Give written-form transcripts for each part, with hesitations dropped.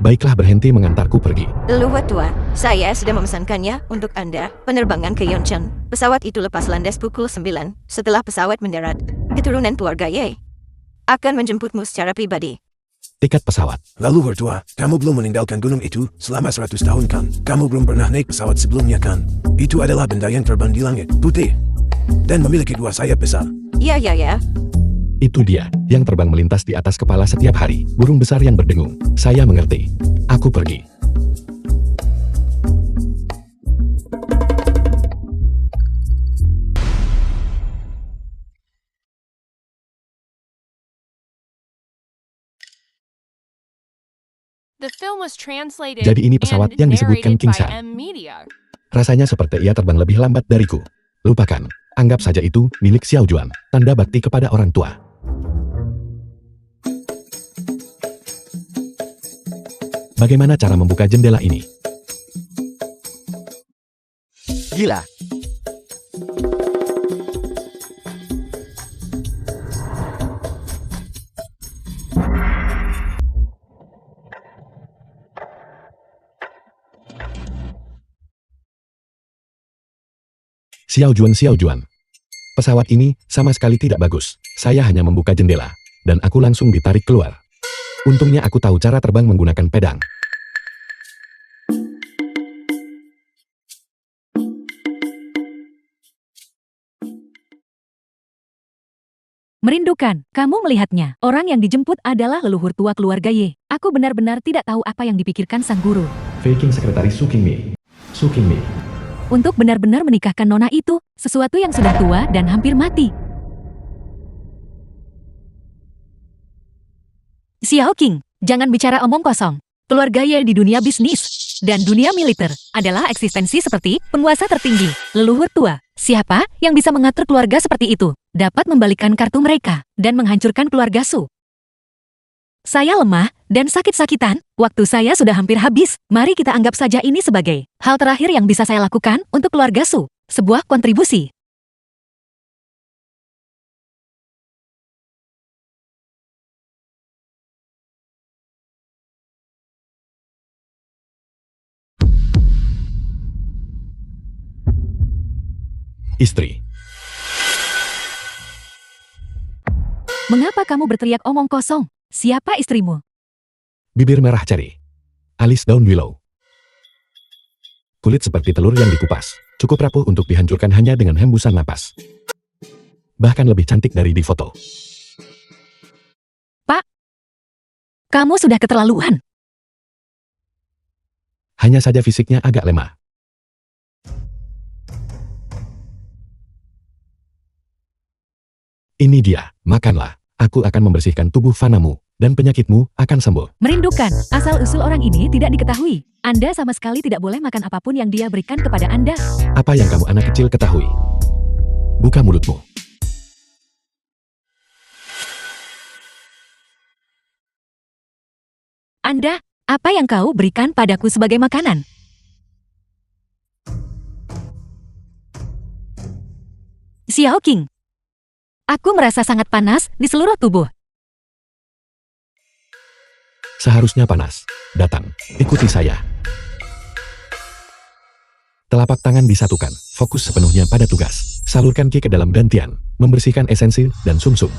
Baiklah, berhenti mengantarku pergi. Leluhur tua, saya sudah memesankannya untuk Anda. Penerbangan ke Yeoncheon. Pesawat itu lepas landas pukul 9. Setelah pesawat mendarat, keturunan keluarga Ye akan menjemputmu secara pribadi. Tiket pesawat. Leluhur tua, kamu belum meninggalkan gunung itu selama 100 tahun kan? Kamu belum pernah naik pesawat sebelumnya kan? Itu adalah benda yang terbang di langit, putih, dan memiliki 2 sayap besar. Ya. Itu dia, yang terbang melintas di atas kepala setiap hari. Burung besar yang berdengung. Saya mengerti. Aku pergi. Jadi ini pesawat yang disebutkan King Shan. Rasanya seperti ia terbang lebih lambat dariku. Lupakan. Anggap saja itu milik Xiao Juan. Tanda bakti kepada orang tua. Bagaimana cara membuka jendela ini? Gila. Xiao Juan. Pesawat ini sama sekali tidak bagus. Saya hanya membuka jendela, dan aku langsung ditarik keluar. Untungnya aku tahu cara terbang menggunakan pedang. Merindukan, kamu melihatnya. Orang yang dijemput adalah leluhur tua keluarga Ye. Aku benar-benar tidak tahu apa yang dipikirkan sang guru. Faking sekretaris Su Qingmei. Untuk benar-benar menikahkan nona itu, sesuatu yang sudah tua dan hampir mati. Xiao King, jangan bicara omong kosong. Keluarga Ye di dunia bisnis dan dunia militer adalah eksistensi seperti penguasa tertinggi. Leluhur tua, siapa yang bisa mengatur keluarga seperti itu? Dapat membalikkan kartu mereka dan menghancurkan keluarga Su. Saya lemah dan sakit-sakitan. Waktu saya sudah hampir habis. Mari kita anggap saja ini sebagai hal terakhir yang bisa saya lakukan untuk keluarga Su. Sebuah kontribusi. Istri. Mengapa kamu berteriak omong kosong? Siapa istrimu? Bibir merah ceri. Alis daun willow. Kulit seperti telur yang dikupas. Cukup rapuh untuk dihancurkan hanya dengan hembusan napas. Bahkan lebih cantik dari di foto. Pak, kamu sudah keterlaluan. Hanya saja fisiknya agak lemah. Ini dia, makanlah. Aku akan membersihkan tubuh fanamu, dan penyakitmu akan sembuh. Merindukan, asal-usul orang ini tidak diketahui. Anda sama sekali tidak boleh makan apapun yang dia berikan kepada Anda. Apa yang kamu anak kecil ketahui? Buka mulutmu. Anda, apa yang kau berikan padaku sebagai makanan? Xiao King. Aku merasa sangat panas di seluruh tubuh. Seharusnya panas. Datang, ikuti saya. Telapak tangan disatukan, fokus sepenuhnya pada tugas. Salurkan ki ke dalam gantian, membersihkan esensi dan sumsum.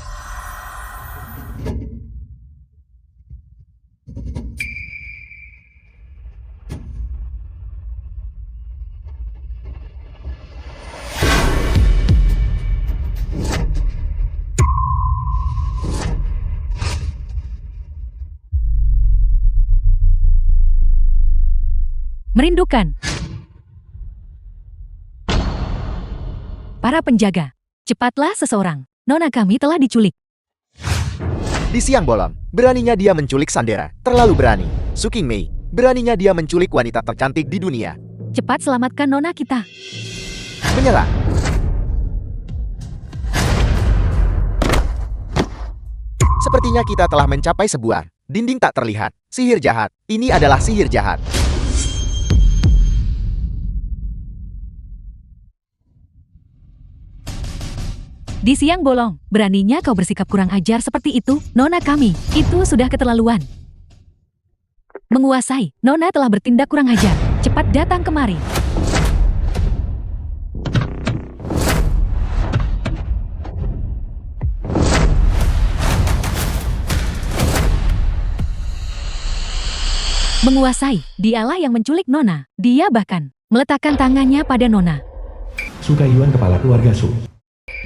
Merindukan. Para penjaga, cepatlah seseorang. Nona kami telah diculik. Di siang bolong, beraninya dia menculik Sandera. Terlalu berani. Su Qingmei, beraninya dia menculik wanita tercantik di dunia. Cepat selamatkan nona kita. Menyerah. Sepertinya kita telah mencapai sebuah dinding tak terlihat. Sihir jahat. Ini adalah sihir jahat. Di siang bolong, beraninya kau bersikap kurang ajar seperti itu, nona kami. Itu sudah keterlaluan. Menguasai, Nona telah bertindak kurang ajar. Cepat datang kemari. Menguasai, dialah yang menculik Nona. Dia bahkan meletakkan tangannya pada Nona. Suka Yuan kepala keluarga Su.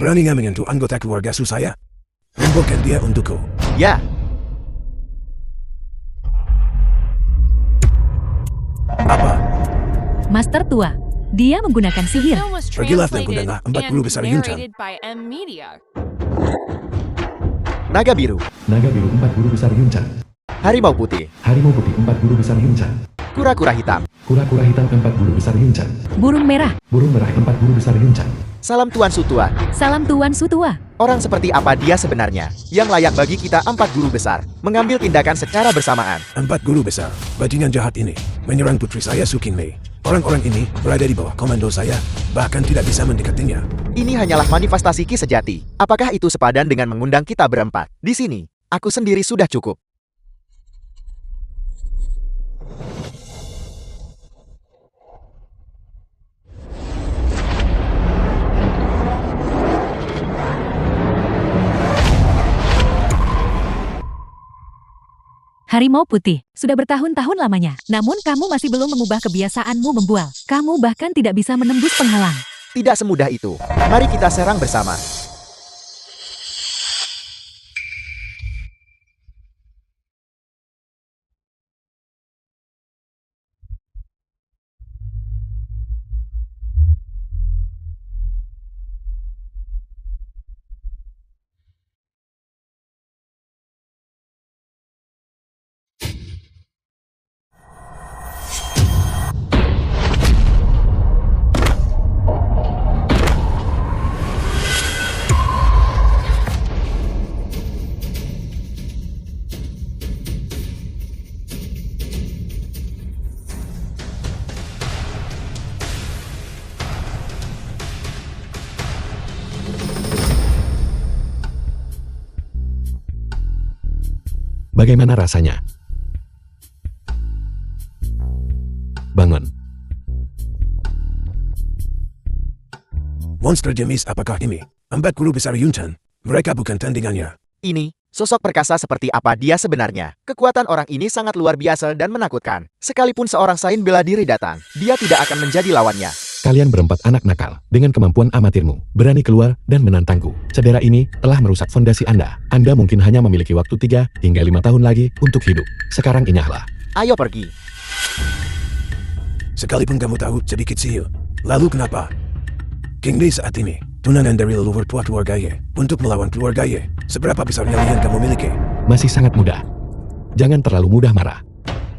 Beraninya menyentuh anggota keluarga Su saya? Rembukan dia untukku. Ya, Apa? Master tua, dia menggunakan sihir. Film was Pergilah dan translated kundanglah 40 besar and Yunchan. narrated by M Media. naga biru, Naga biru 4 guru besar Yunchan. harimau putih, Harimau putih 4 guru besar Yunchan. kura-kura hitam. Kura-kura hitam 4 guru besar Yunchan. Burung merah, Burung merah 4 guru besar Yunchan. Salam Tuan Sutua. salam Tuan Sutua. Orang seperti apa dia sebenarnya? Yang layak bagi kita 4 guru besar. Mengambil tindakan secara bersamaan. 4 guru besar, bajingan jahat ini, menyerang putri saya Su Qingmei. Orang-orang ini berada di bawah komando saya, bahkan tidak bisa mendekatinya. Ini hanyalah manifestasi Ki sejati. Apakah itu sepadan dengan mengundang kita berempat? Di sini, aku sendiri sudah cukup. Harimau putih, sudah bertahun-tahun lamanya. Namun kamu masih belum mengubah kebiasaanmu membual. Kamu bahkan tidak bisa menembus penghalang. Tidak semudah itu. Mari kita serang bersama. Bagaimana rasanya? Bangun. Monster jenis apakah ini? 4 guru besar Yunchan. Mereka bukan tandingannya. Ini, sosok perkasa seperti apa dia sebenarnya. Kekuatan orang ini sangat luar biasa dan menakutkan. Sekalipun seorang sain bela diri datang, dia tidak akan menjadi lawannya. Kalian berempat anak nakal, dengan kemampuan amatirmu, berani keluar dan menantangku. Cedera ini telah merusak fondasi Anda. Anda mungkin hanya memiliki waktu 3 hingga 5 tahun lagi untuk hidup. Sekarang inyahlah. Ayo pergi. Sekalipun kamu tahu sedikit sihir. Lalu kenapa? Qingmei saat ini, tunangan dari leluhur tua keluarga Ye. Untuk melawan keluarga Ye, seberapa besar nyali yang kamu miliki? Masih sangat muda. Jangan terlalu mudah marah.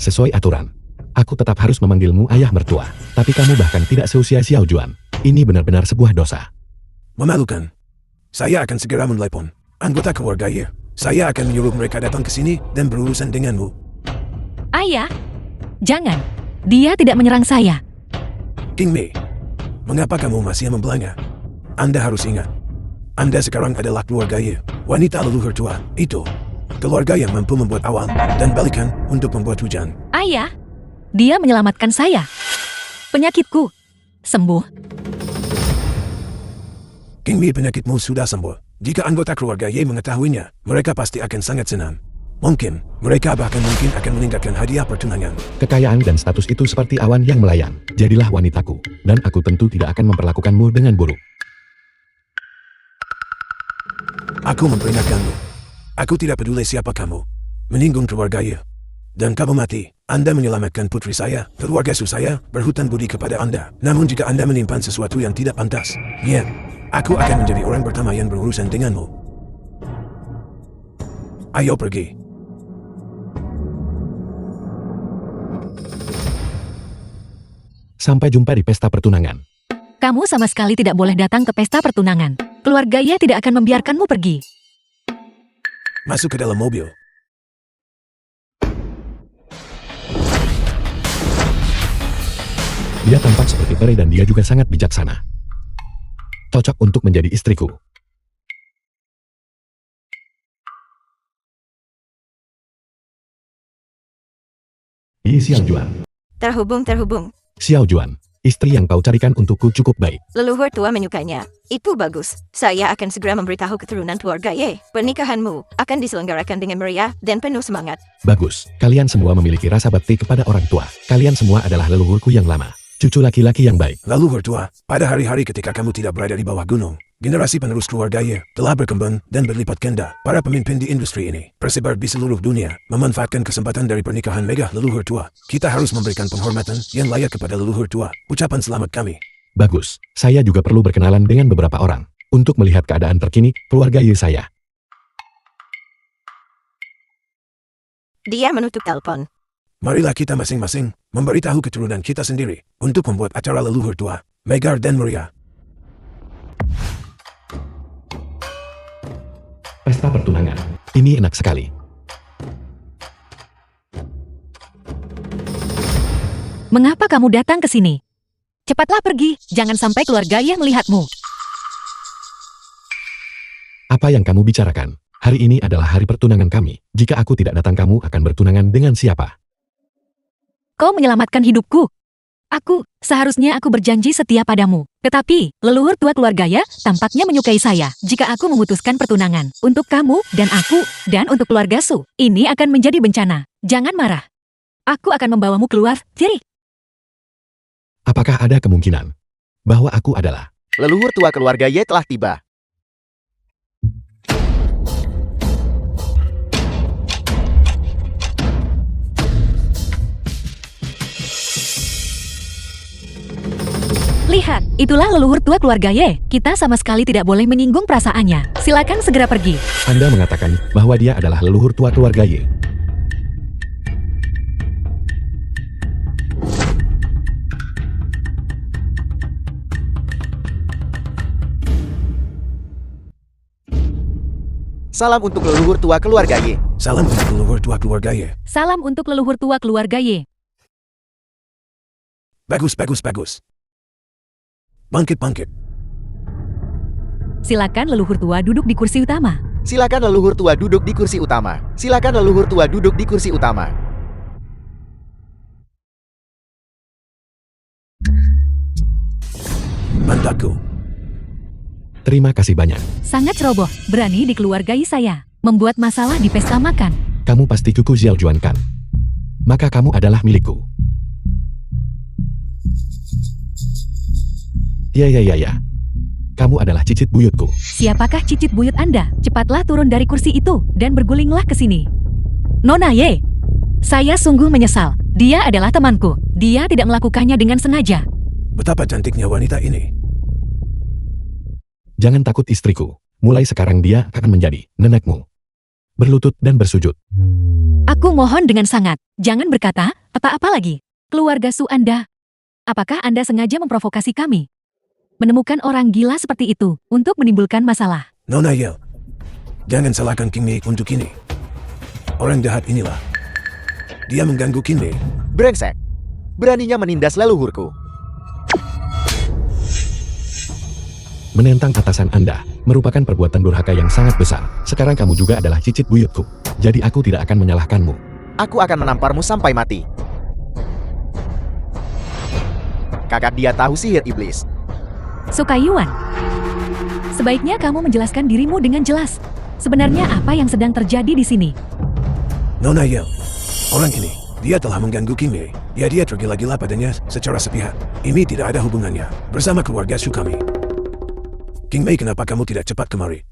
Sesuai aturan, aku tetap harus memanggilmu ayah mertua. Tapi kamu bahkan tidak seusia Xiao Juan. Ini benar-benar sebuah dosa. Memalukan. Saya akan segera menelepon anggota keluarga Ye. Saya akan menyuruh mereka datang ke sini dan berurusan denganmu. Ayah, jangan. Dia tidak menyerang saya. Qingmei, mengapa kamu masih membelanga? Anda harus ingat, Anda sekarang adalah keluarga Ye, wanita leluhur tua. Itu keluarga yang mampu membuat awan dan balikan untuk membuat hujan. Ayah, dia menyelamatkan saya. Penyakitku sembuh. Qingmei, penyakitmu sudah sembuh. Jika anggota keluarga Ye mengetahuinya, mereka pasti akan sangat senang. Mungkin, mereka bahkan mungkin akan meningkatkan hadiah pertunangan. Kekayaan dan status itu seperti awan yang melayang. Jadilah wanitaku, dan aku tentu tidak akan memperlakukanmu dengan buruk. Aku memperingatkanmu. Aku tidak peduli siapa kamu. Menyinggung keluarga Ye. Dan kamu mati. Anda menyelamatkan putri saya, keluarga Su saya, berhutang budi kepada Anda. Namun jika Anda menyimpan sesuatu yang tidak pantas, ya, aku akan menjadi orang pertama yang berurusan denganmu. Ayo pergi. Sampai jumpa di pesta pertunangan. Kamu sama sekali tidak boleh datang ke pesta pertunangan. Keluarga Ye tidak akan membiarkanmu pergi. Masuk ke dalam mobil. Dia tampak seperti peri dan dia juga sangat bijaksana. Cocok untuk menjadi istriku. Yi Xiao Juan. Terhubung. Xiao Juan, istri yang kau carikan untukku cukup baik. Leluhur tua menyukainya. Itu bagus. Saya akan segera memberitahu keturunan keluarga Ye. Pernikahanmu akan diselenggarakan dengan meriah dan penuh semangat. Bagus, kalian semua memiliki rasa bakti kepada orang tua. Kalian semua adalah leluhurku yang lama. Cucu laki-laki yang baik. Leluhur tua, pada hari-hari ketika kamu tidak berada di bawah gunung, generasi penerus keluarga Ye telah berkembang dan berlipat ganda. Para pemimpin di industri ini tersebar di seluruh dunia, memanfaatkan kesempatan dari pernikahan megah leluhur tua. Kita harus memberikan penghormatan yang layak kepada leluhur tua. Ucapan selamat kami. Bagus, saya juga perlu berkenalan dengan beberapa orang. Untuk melihat keadaan terkini, keluarga Yi saya. Dia menutup telepon. Marilah kita masing-masing memberitahu keturunan kita sendiri untuk membuat acara leluhur tua, megah dan meriah. Pesta pertunangan. Ini enak sekali. Mengapa kamu datang ke sini? Cepatlah pergi, jangan sampai keluarga Ye melihatmu. Apa yang kamu bicarakan? Hari ini adalah hari pertunangan kami. Jika aku tidak datang, kamu akan bertunangan dengan siapa? Kau menyelamatkan hidupku. Seharusnya aku berjanji setia padamu. Tetapi, leluhur tua keluarga Ye tampaknya menyukai saya. Jika aku memutuskan pertunangan, untuk kamu dan aku, dan untuk keluarga Su, ini akan menjadi bencana. Jangan marah. Aku akan membawamu keluar, Ciri. Apakah ada kemungkinan bahwa aku adalah... Leluhur tua keluarga Ye telah tiba. Lihat, itulah leluhur tua keluarga Ye. Kita sama sekali tidak boleh menyinggung perasaannya. Silakan segera pergi. Anda mengatakan bahwa dia adalah leluhur tua keluarga Ye. Salam untuk leluhur tua keluarga Ye. Salam untuk leluhur tua keluarga Ye. Salam untuk leluhur tua keluarga Ye. Bagus. Bangkit. Silakan leluhur tua duduk di kursi utama. Silakan leluhur tua duduk di kursi utama. Silakan leluhur tua duduk di kursi utama. Mantaku. Terima kasih banyak. Sangat ceroboh, berani dikeluargai saya. Membuat masalah di pesta makan. Kamu pasti cucu Xiao Juan kan? Maka kamu adalah milikku. Ya. Kamu adalah cicit buyutku. Siapakah cicit buyut Anda? Cepatlah turun dari kursi itu dan bergulinglah ke sini. Nona Ye, saya sungguh menyesal. Dia adalah temanku. Dia tidak melakukannya dengan sengaja. Betapa cantiknya wanita ini. Jangan takut istriku. Mulai sekarang dia akan menjadi nenekmu. Berlutut dan bersujud. Aku mohon dengan sangat. Jangan berkata apa-apa lagi. Keluarga Su Anda. Apakah Anda sengaja memprovokasi kami? Menemukan orang gila seperti itu untuk menimbulkan masalah. Nona Ye, jangan salahkan King Mei untuk ini. Orang jahat inilah. Dia mengganggu King Mei. Brengsek. Beraninya menindas leluhurku. Menentang atasan Anda merupakan perbuatan durhaka yang sangat besar. Sekarang kamu juga adalah cicit buyutku. Jadi aku tidak akan menyalahkanmu. Aku akan menamparmu sampai mati. Kakak dia tahu sihir iblis. Sukayuan, sebaiknya kamu menjelaskan dirimu dengan jelas. Sebenarnya apa yang sedang terjadi di sini? Nona Ye, orang ini, dia telah mengganggu King Mei. Ya, dia tergila-gila padanya secara sepihak. Ini tidak ada hubungannya bersama keluarga Su kami. King Mei, kenapa kamu tidak cepat kemari?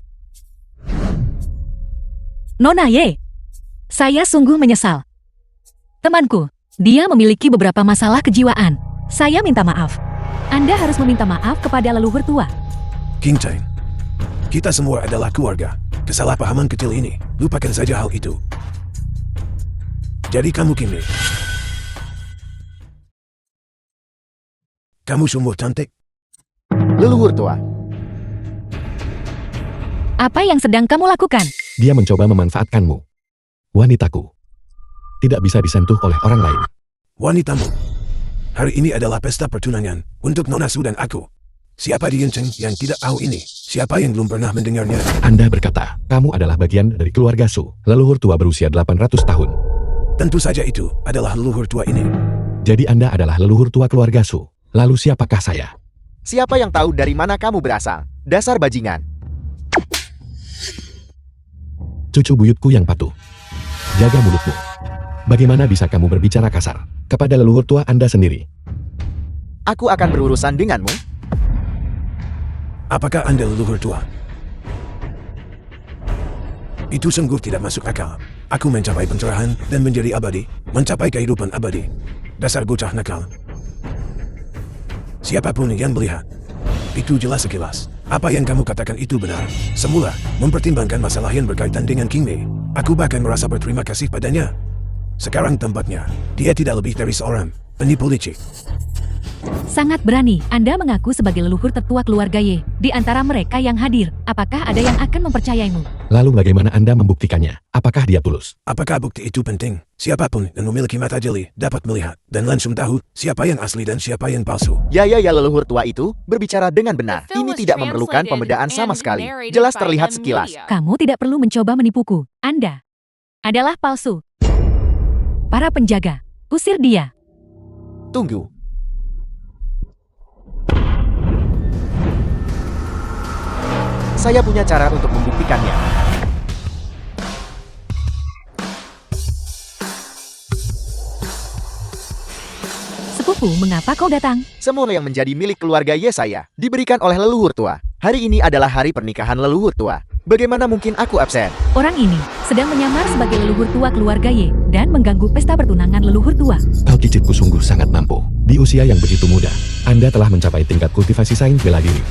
Nona Ye, saya sungguh menyesal. Temanku, dia memiliki beberapa masalah kejiwaan. Saya minta maaf. Anda harus meminta maaf kepada leluhur tua. King Chang, kita semua adalah keluarga. Kesalahpahaman kecil ini, lupakan saja hal itu. Jadi kamu King Mei, kamu sungguh cantik. Leluhur tua. Apa yang sedang kamu lakukan? Dia mencoba memanfaatkanmu. Wanitaku. Tidak bisa disentuh oleh orang lain. Wanitamu. Hari ini adalah pesta pertunangan untuk Nona Su dan aku. Siapa di Yinceng yang tidak tahu ini? Siapa yang belum pernah mendengarnya? Anda berkata, kamu adalah bagian dari keluarga Su. Leluhur tua berusia 800 tahun. Tentu saja itu adalah leluhur tua ini. Jadi Anda adalah leluhur tua keluarga Su. Lalu siapakah saya? Siapa yang tahu dari mana kamu berasal? Dasar bajingan. Cucu buyutku yang patuh. Jaga mulutmu. Bagaimana bisa kamu berbicara kasar kepada leluhur tua Anda sendiri? Aku akan berurusan denganmu. Apakah Anda leluhur tua? Itu sungguh tidak masuk akal. Aku mencapai pencerahan dan menjadi abadi, mencapai kehidupan abadi. Dasar bocah nakal. Siapapun yang melihat, itu jelas sekilas. Apa yang kamu katakan itu benar. Semula, mempertimbangkan masalah yang berkaitan dengan King Mei, aku bahkan merasa berterima kasih padanya. Sekarang tempatnya, dia tidak lebih dari seorang penipu licik. Sangat berani Anda mengaku sebagai leluhur tertua keluarga Ye. Di antara mereka yang hadir, apakah ada yang akan mempercayaimu? Lalu bagaimana Anda membuktikannya? Apakah dia tulus? Apakah bukti itu penting? Siapapun yang memiliki mata jeli dapat melihat dan langsung tahu siapa yang asli dan siapa yang palsu. Ya leluhur tua itu berbicara dengan benar. Ini tidak memerlukan pembedaan sama sekali. Jelas terlihat sekilas. Kamu tidak perlu mencoba menipuku. Anda adalah palsu. Para penjaga, usir dia. Tunggu. Saya punya cara untuk membuktikannya. Sepupu, mengapa kau datang? Semua yang menjadi milik keluarga Ye saya diberikan oleh leluhur tua. Hari ini adalah hari pernikahan leluhur tua. Bagaimana mungkin aku absen? Orang ini sedang menyamar sebagai leluhur tua keluarga Ye dan mengganggu pesta pertunangan leluhur tua. Kau cicitku sungguh sangat mampu. Di usia yang begitu muda, Anda telah mencapai tingkat kultivasi sains bela diri.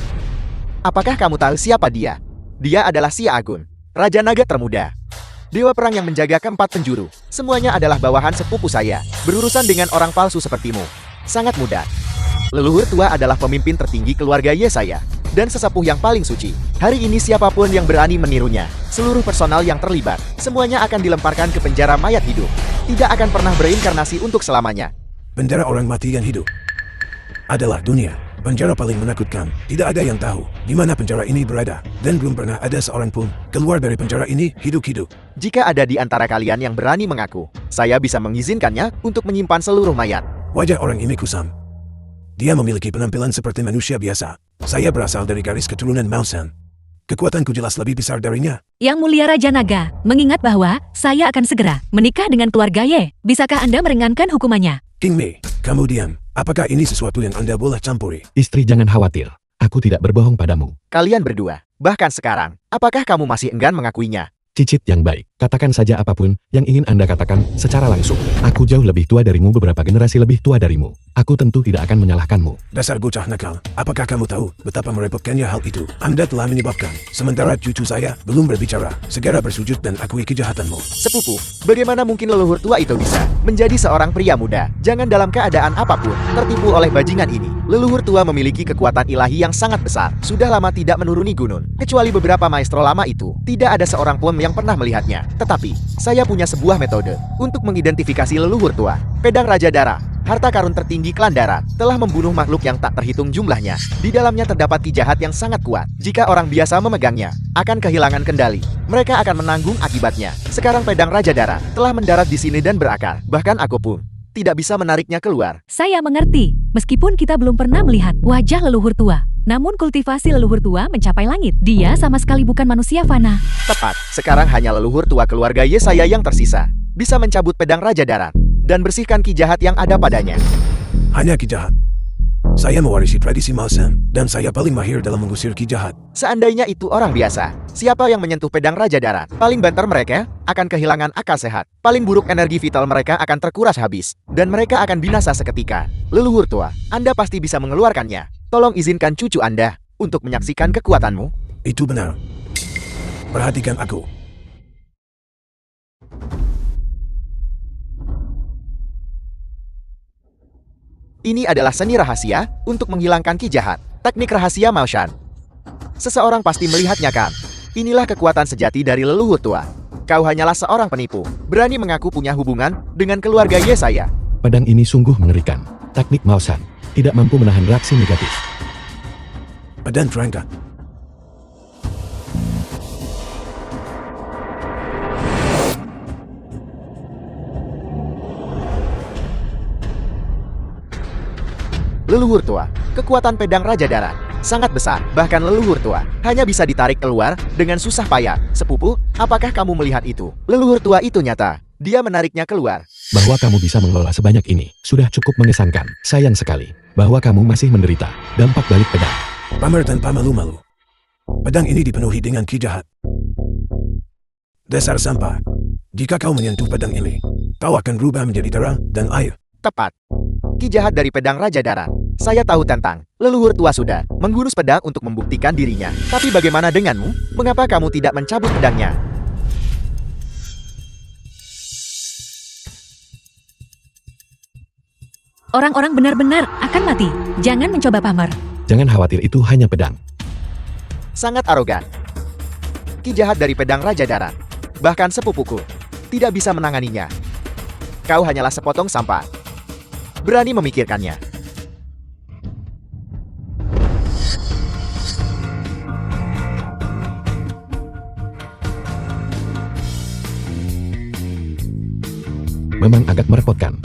Apakah kamu tahu siapa dia? Dia adalah Xia Agun, Raja Naga termuda. Dewa perang yang menjaga keempat penjuru. Semuanya adalah bawahan sepupu saya. Berurusan dengan orang palsu sepertimu sangat mudah. Leluhur tua adalah pemimpin tertinggi keluarga Ye saya dan sesepuh yang paling suci. Hari ini siapapun yang berani menirunya, seluruh personal yang terlibat, semuanya akan dilemparkan ke penjara mayat hidup. Tidak akan pernah bereinkarnasi untuk selamanya. Penjara orang mati yang hidup adalah dunia. Penjara paling menakutkan. Tidak ada yang tahu di mana penjara ini berada. Dan belum pernah ada seorang pun keluar dari penjara ini hidup-hidup. Jika ada di antara kalian yang berani mengaku, saya bisa mengizinkannya untuk menyimpan seluruh mayat. Wajah orang ini kusam. Dia memiliki penampilan seperti manusia biasa. Saya berasal dari garis keturunan Mausan. Kekuatanku jelas lebih besar darinya. Yang mulia Raja Naga, mengingat bahwa saya akan segera menikah dengan keluarga Ye. Bisakah Anda meringankan hukumannya? King Mei, kamu diam. Apakah ini sesuatu yang Anda boleh campuri? Istri, jangan khawatir. Aku tidak berbohong padamu. Kalian berdua, bahkan sekarang, apakah kamu masih enggan mengakuinya? Cicit yang baik, katakan saja apapun yang ingin Anda katakan secara langsung. Aku jauh lebih tua darimu, beberapa generasi lebih tua darimu. Aku tentu tidak akan menyalahkanmu. Dasar bocah nakal, apakah kamu tahu betapa merepotkannya hal itu? Anda telah menyebabkan, sementara cucu saya belum berbicara. Segera bersujud dan akui kejahatanmu. Sepupu, bagaimana mungkin leluhur tua itu bisa menjadi seorang pria muda? Jangan dalam keadaan apapun tertipu oleh bajingan ini. Leluhur tua memiliki kekuatan ilahi yang sangat besar. Sudah lama tidak menuruni gunung. Kecuali beberapa maestro lama itu, tidak ada seorang pun yang pernah melihatnya. Tetapi, saya punya sebuah metode untuk mengidentifikasi leluhur tua. Pedang Raja Dara, harta karun tertinggi klan darat, telah membunuh makhluk yang tak terhitung jumlahnya. Di dalamnya terdapat ki jahat yang sangat kuat. Jika orang biasa memegangnya, akan kehilangan kendali. Mereka akan menanggung akibatnya. Sekarang pedang Raja Dara telah mendarat di sini dan berakar. Bahkan aku pun tidak bisa menariknya keluar. Saya mengerti, meskipun kita belum pernah melihat wajah leluhur tua. Namun kultivasi leluhur tua mencapai langit. Dia sama sekali bukan manusia fana. Tepat, sekarang hanya leluhur tua keluarga Ye saya yang tersisa. Bisa mencabut pedang Raja Darat dan bersihkan ki jahat yang ada padanya. Hanya ki jahat. Saya mewarisi tradisi Malsan, dan saya paling mahir dalam mengusir ki jahat. Seandainya itu orang biasa, siapa yang menyentuh pedang Raja Darat? Paling banter mereka akan kehilangan akal sehat. Paling buruk energi vital mereka akan terkuras habis. Dan mereka akan binasa seketika. Leluhur tua, Anda pasti bisa mengeluarkannya. Tolong izinkan cucu Anda untuk menyaksikan kekuatanmu. Itu benar. Perhatikan aku. Ini adalah seni rahasia untuk menghilangkan ki jahat. Teknik rahasia Maoshan. Seseorang pasti melihatnya kan? Inilah kekuatan sejati dari leluhur tua. Kau hanyalah seorang penipu, berani mengaku punya hubungan dengan keluarga Ye saya. Pedang ini sungguh mengerikan. Teknik Mausan tidak mampu menahan reaksi negatif. Pedang terangkat. Leluhur tua, kekuatan pedang Raja Darat sangat besar, bahkan leluhur tua hanya bisa ditarik keluar dengan susah payah. Sepupu, apakah kamu melihat itu? Leluhur tua itu nyata. Dia menariknya keluar. Bahwa kamu bisa mengelola sebanyak ini sudah cukup mengesankan. Sayang sekali bahwa kamu masih menderita dampak balik pedang. Pamer tanpa malu-malu. Pedang ini dipenuhi dengan ki jahat. Dasar sampah. Jika kau menyentuh pedang ini, kau akan berubah menjadi darah dan air. Tepat. Ki jahat dari pedang Raja Darat. Saya tahu tentang leluhur tua sudah menghunus pedang untuk membuktikan dirinya. Tapi bagaimana denganmu? Mengapa kamu tidak mencabut pedangnya? Orang-orang benar-benar akan mati. Jangan mencoba pamer. Jangan khawatir, itu hanya pedang. Sangat arogan. Ki jahat dari pedang Raja Darat. Bahkan sepupuku tidak bisa menanganinya. Kau hanyalah sepotong sampah. Berani memikirkannya. Memang agak merepotkan.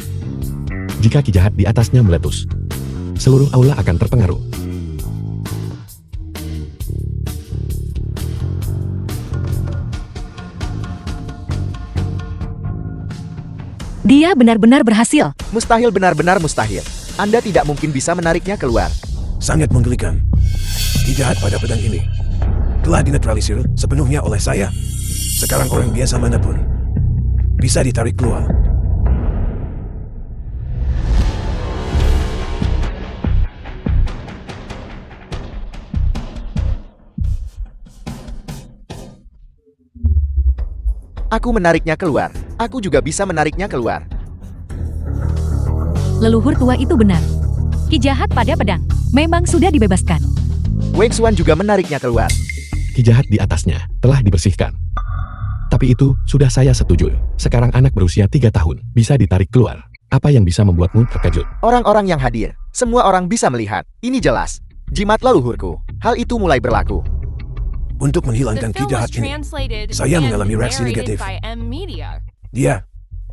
Jika ki jahat di atasnya meletus, seluruh aula akan terpengaruh. Dia benar-benar berhasil. Mustahil, benar-benar mustahil. Anda tidak mungkin bisa menariknya keluar. Sangat menggelikan. Ki jahat pada pedang ini telah dinetralisir sepenuhnya oleh saya. Sekarang orang biasa manapun bisa ditarik keluar. Aku menariknya keluar. Aku juga bisa menariknya keluar. Leluhur tua itu benar. Ki jahat pada pedang memang sudah dibebaskan. Wei Xuan juga menariknya keluar. Ki jahat di atasnya telah dibersihkan. Tapi itu sudah saya setuju. Sekarang anak berusia 3 tahun bisa ditarik keluar. Apa yang bisa membuatmu terkejut? Orang-orang yang hadir, semua orang bisa melihat. Ini jelas. Jimat leluhurku. Hal itu mulai berlaku. Untuk menghilangkan ki jahat ini, saya mengalami reaksi negatif. Dia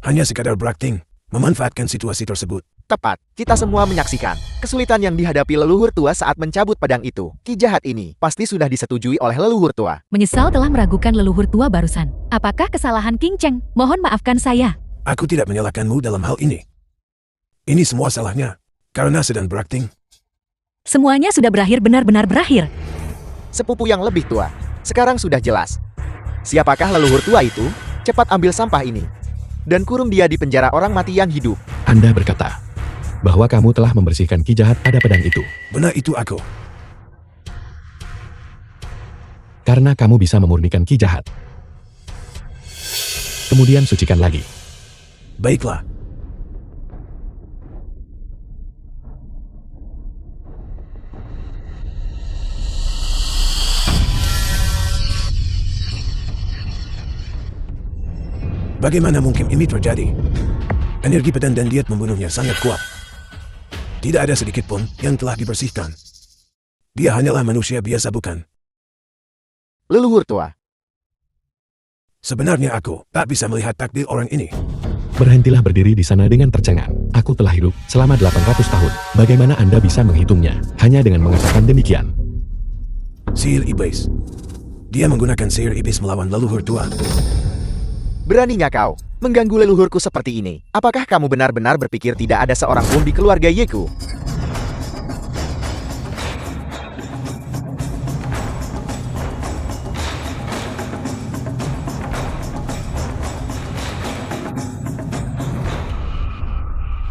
hanya sekadar berakting, memanfaatkan situasi tersebut. Tepat, kita semua menyaksikan kesulitan yang dihadapi leluhur tua saat mencabut pedang itu. Ki jahat ini pasti sudah disetujui oleh leluhur tua. Menyesal telah meragukan leluhur tua barusan. Apakah kesalahan King Cheng? Mohon maafkan saya. Aku tidak menyalahkanmu dalam hal ini. Ini semua salahnya, karena sedang berakting. Semuanya sudah berakhir, benar-benar berakhir. Sepupu yang lebih tua, sekarang sudah jelas. Siapakah leluhur tua itu? Cepat ambil sampah ini dan kurung dia di penjara orang mati yang hidup. Anda berkata bahwa kamu telah membersihkan ki jahat pada pedang itu. Benar, itu aku. Karena kamu bisa memurnikan ki jahat. Kemudian sucikan lagi. Baiklah. Bagaimana mungkin ini terjadi? Energi pedang dan diet membunuhnya sangat kuat. Tidak ada sedikit pun yang telah dibersihkan. Dia hanyalah manusia biasa, bukan? Leluhur tua. Sebenarnya aku tak bisa melihat takdir orang ini. Berhentilah berdiri di sana dengan tercengang. Aku telah hidup selama 800 tahun. Bagaimana Anda bisa menghitungnya hanya dengan mengatakan demikian? Sihir iblis. Dia menggunakan sihir iblis melawan leluhur tua. Beraninya kau mengganggu leluhurku seperti ini? Apakah kamu benar-benar berpikir tidak ada seorang pun di keluarga Yeku?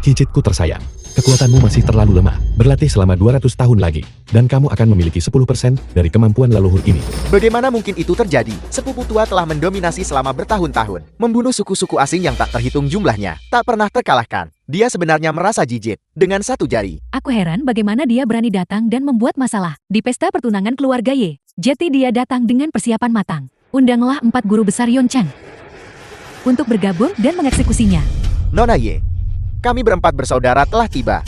Cicitku tersayang, kekuatanmu masih terlalu lemah. Berlatih selama 200 tahun lagi, dan kamu akan memiliki 10% dari kemampuan leluhur ini. Bagaimana mungkin itu terjadi? Sepupu tua telah mendominasi selama bertahun-tahun, membunuh suku-suku asing yang tak terhitung jumlahnya, tak pernah terkalahkan. Dia sebenarnya merasa jijik dengan satu jari. Aku heran bagaimana dia berani datang dan membuat masalah di pesta pertunangan keluarga Ye. Jadi dia datang dengan persiapan matang. Undanglah 4 guru besar Yonchang untuk bergabung dan mengeksekusinya. Nona Ye, kami berempat bersaudara telah tiba.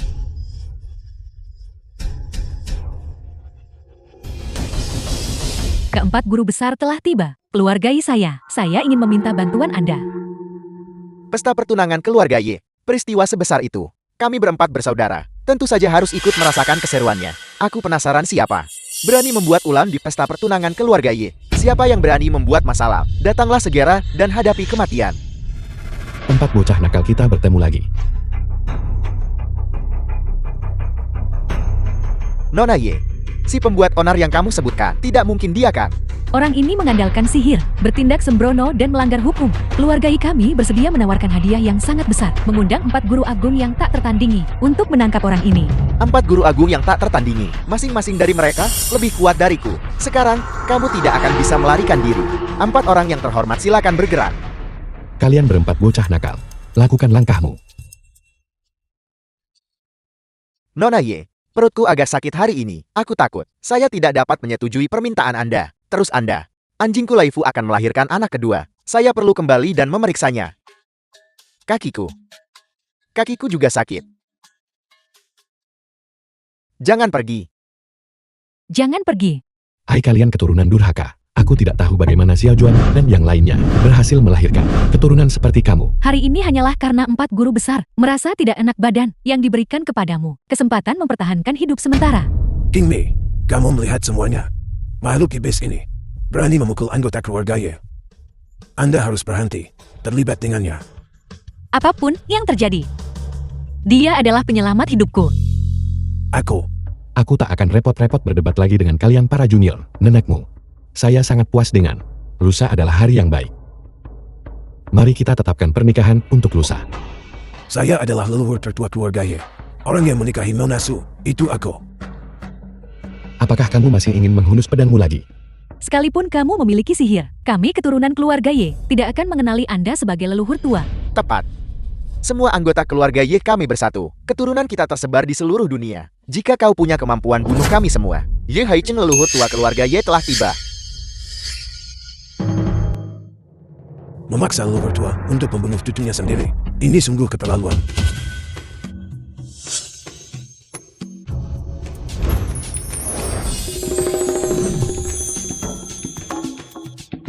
Keempat guru besar telah tiba. Keluarga Ye saya ingin meminta bantuan Anda. Pesta pertunangan keluarga Ye, peristiwa sebesar itu. Kami berempat bersaudara Tentu saja harus ikut merasakan keseruannya. Aku penasaran siapa berani membuat ulam di pesta pertunangan keluarga Ye. Siapa yang berani membuat masalah? Datanglah segera dan hadapi kematian. Empat bocah nakal kita bertemu lagi. Nona Ye, si pembuat onar yang kamu sebutkan, tidak mungkin dia kan? Orang ini mengandalkan sihir, bertindak sembrono dan melanggar hukum. Keluarga kami bersedia menawarkan hadiah yang sangat besar, mengundang 4 guru agung yang tak tertandingi untuk menangkap orang ini. 4 guru agung yang tak tertandingi, masing-masing dari mereka lebih kuat dariku. Sekarang, kamu tidak akan bisa melarikan diri. 4 orang yang terhormat silakan bergerak. Kalian berempat bocah nakal. Lakukan langkahmu. Nona Ye, perutku agak sakit hari ini. Aku takut. Saya tidak dapat menyetujui permintaan Anda. Terus Anda, anjingku Laifu akan melahirkan anak kedua. Saya perlu kembali dan memeriksanya. Kakiku juga sakit. Jangan pergi. Jangan pergi. Hai kalian keturunan durhaka. Aku tidak tahu bagaimana Xiao Juan dan yang lainnya berhasil melahirkan keturunan seperti kamu. Hari ini hanyalah karena 4 guru besar merasa tidak enak badan yang diberikan kepadamu. Kesempatan mempertahankan hidup sementara. King Mei, kamu melihat semuanya. Makhluk iblis ini berani memukul anggota keluarga Ye. Anda harus berhenti terlibat dengannya. Apapun yang terjadi, dia adalah penyelamat hidupku. Aku tak akan repot-repot berdebat lagi dengan kalian para junior, nenekmu. Saya sangat puas dengan lusa adalah hari yang baik. Mari kita tetapkan pernikahan untuk lusa. Saya adalah leluhur tertua keluarga Ye. Orang yang menikahi Mona Su, itu aku. Apakah kamu masih ingin menghunus pedangmu lagi? Sekalipun kamu memiliki sihir, kami keturunan keluarga Ye tidak akan mengenali Anda sebagai leluhur tua. Tepat. Semua anggota keluarga Ye kami bersatu. Keturunan kita tersebar di seluruh dunia. Jika kau punya kemampuan bunuh kami semua, Ye Haichen leluhur tua keluarga Ye telah tiba. Memaksa leluhur tua untuk membunuh cucunya sendiri. Ini sungguh keterlaluan.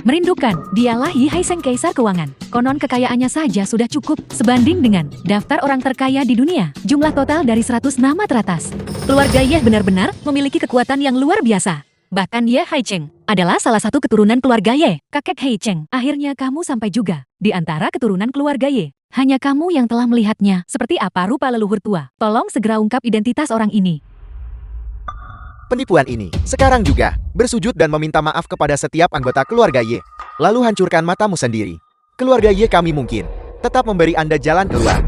Merindukan, dialah Yi Haiseng Kaisar Keuangan. Konon kekayaannya saja sudah cukup sebanding dengan daftar orang terkaya di dunia. Jumlah total dari 100 nama teratas. Keluarga Ye benar-benar memiliki kekuatan yang luar biasa. Bahkan Ye Haicheng adalah salah satu keturunan keluarga Ye. Kakek Haicheng, akhirnya kamu sampai juga di antara keturunan keluarga Ye. Hanya kamu yang telah melihatnya seperti apa rupa leluhur tua. Tolong segera ungkap identitas orang ini. Penipuan ini, sekarang juga, bersujud dan meminta maaf kepada setiap anggota keluarga Ye. Lalu hancurkan matamu sendiri. Keluarga Ye kami mungkin tetap memberi Anda jalan keluar.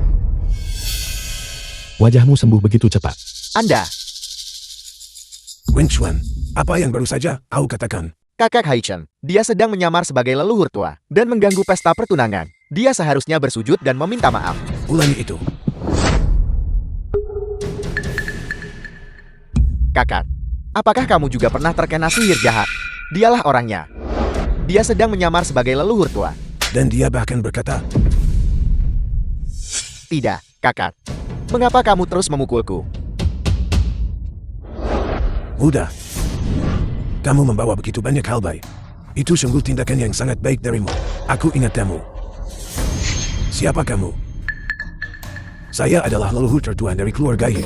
Wajahmu sembuh begitu cepat. Anda, Wen Chuan, apa yang baru saja kau katakan? kakak Haichen, dia sedang menyamar sebagai leluhur tua dan mengganggu pesta pertunangan. Dia seharusnya bersujud dan meminta maaf. Ulangi itu. Kakak, apakah kamu juga pernah terkena sihir jahat? Dialah orangnya. Dia sedang menyamar sebagai leluhur tua. Dan dia bahkan berkata, Tidak, kakak. Mengapa kamu terus memukulku? mudah. Kamu membawa begitu banyak hal baik. Itu sungguh tindakan yang sangat baik darimu. Aku ingat kamu. Siapa kamu? Saya adalah leluhur tertua dari keluarga Ye.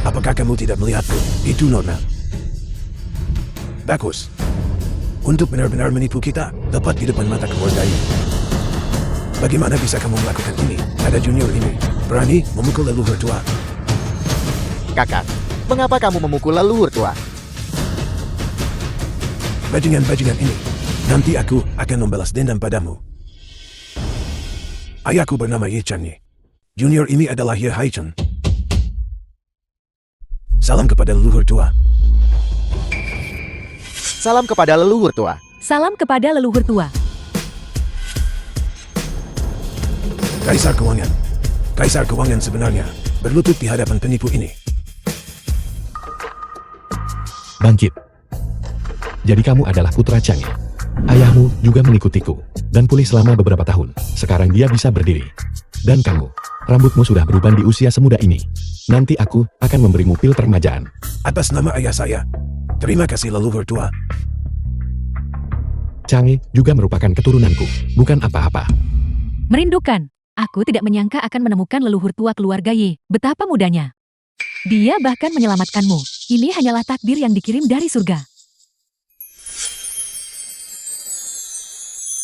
Apakah kamu tidak melihatku? Itu normal. Bagus. Untuk benar-benar menipu kita, tepat di depan mata keluarga Ye. Bagaimana bisa kamu melakukan ini? Ada junior ini berani memukul leluhur tua. Kakak, mengapa kamu memukul leluhur tua? Bajingan-bajingan ini. Nanti aku akan membalas dendam padamu. Ayahku bernama Ye Changye. Junior ini adalah Ye Haichen. Salam kepada leluhur tua. Salam kepada leluhur tua. Salam kepada leluhur tua. Kaisar Keuangan. Kaisar Keuangan sebenarnya berlutut di hadapan penipu ini. Bangkit. Jadi kamu adalah putra Chang'e. Ayahmu juga mengikutiku dan pulih selama beberapa tahun. Sekarang dia bisa berdiri. Dan kamu, rambutmu sudah beruban di usia semuda ini. Nanti aku akan memberimu pil permajaan. Atas nama ayah saya. Terima kasih leluhur tua. Chang'e juga merupakan keturunanku, bukan apa-apa. Merindukan. Aku tidak menyangka akan menemukan leluhur tua keluarga Ye. Betapa mudanya. Dia bahkan menyelamatkanmu. Ini hanyalah takdir yang dikirim dari surga.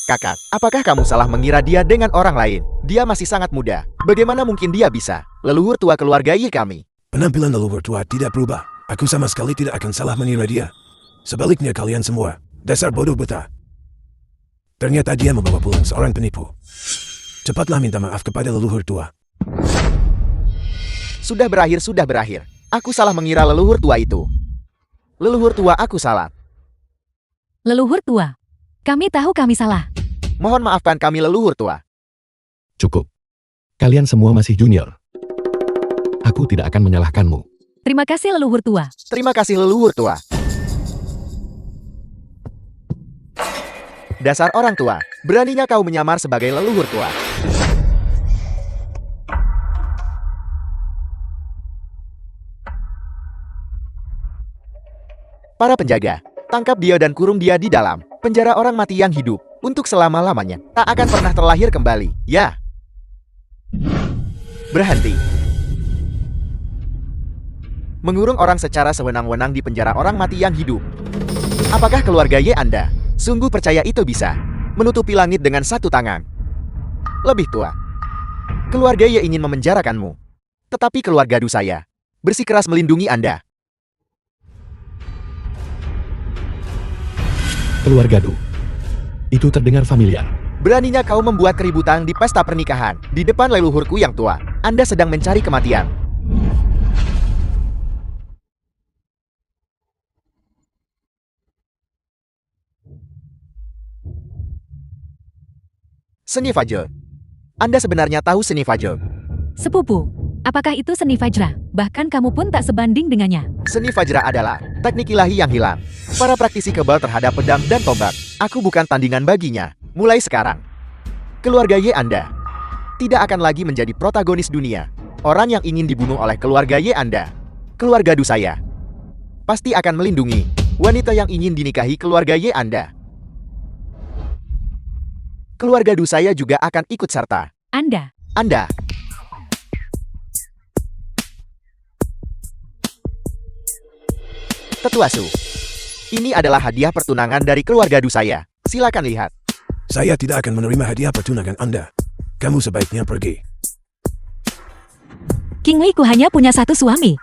Kakak, apakah kamu salah mengira dia dengan orang lain? Dia masih sangat muda. Bagaimana mungkin dia bisa? Leluhur tua keluarga Ye kami. Penampilan leluhur tua tidak berubah. Aku sama sekali tidak akan salah mengira dia. Sebaliknya kalian semua, dasar bodoh buta. Ternyata dia membawa pulang seorang penipu. Cepatlah minta maaf kepada leluhur tua. Sudah berakhir, sudah berakhir. Aku salah mengira leluhur tua itu. Leluhur tua, aku salah. Leluhur tua. Kami tahu kami salah. Mohon maafkan kami leluhur tua. Cukup. Kalian semua masih junior. Aku tidak akan menyalahkanmu. Terima kasih leluhur tua. Terima kasih leluhur tua. Dasar orang tua, beraninya kau menyamar sebagai leluhur tua. Para penjaga, tangkap dia dan kurung dia di dalam penjara orang mati yang hidup untuk selama-lamanya. Tak akan pernah terlahir kembali. Ya. Berhenti. Mengurung orang secara sewenang-wenang di penjara orang mati yang hidup. Apakah keluarga Ye Anda sungguh percaya itu bisa menutupi langit dengan satu tangan? Lebih tua, keluarga Ye ingin memenjarakanmu. Tetapi keluarga Du saya bersikeras melindungi Anda. Keluarga Du. Itu terdengar familiar. Beraninya kau membuat keributan di pesta pernikahan di depan leluhurku yang tua. Anda sedang mencari kematian. Seni Fajr. Anda sebenarnya tahu Seni Fajr? Sepupu, apakah itu seni Fajra? Bahkan kamu pun tak sebanding dengannya. Seni Fajra adalah teknik ilahi yang hilang. Para praktisi kebal terhadap pedang dan tombak. Aku bukan tandingan baginya. Mulai sekarang, keluarga Ye Anda tidak akan lagi menjadi protagonis dunia. Orang yang ingin dibunuh oleh keluarga Ye Anda, keluarga Du saya, pasti akan melindungi wanita yang ingin dinikahi keluarga Ye Anda. Keluarga Du saya juga akan ikut serta. Anda. Tetua Su, ini adalah hadiah pertunangan dari keluarga Du saya. Silakan lihat. Saya tidak akan menerima hadiah pertunangan Anda. Kamu sebaiknya pergi. King Wei ku hanya punya satu suami.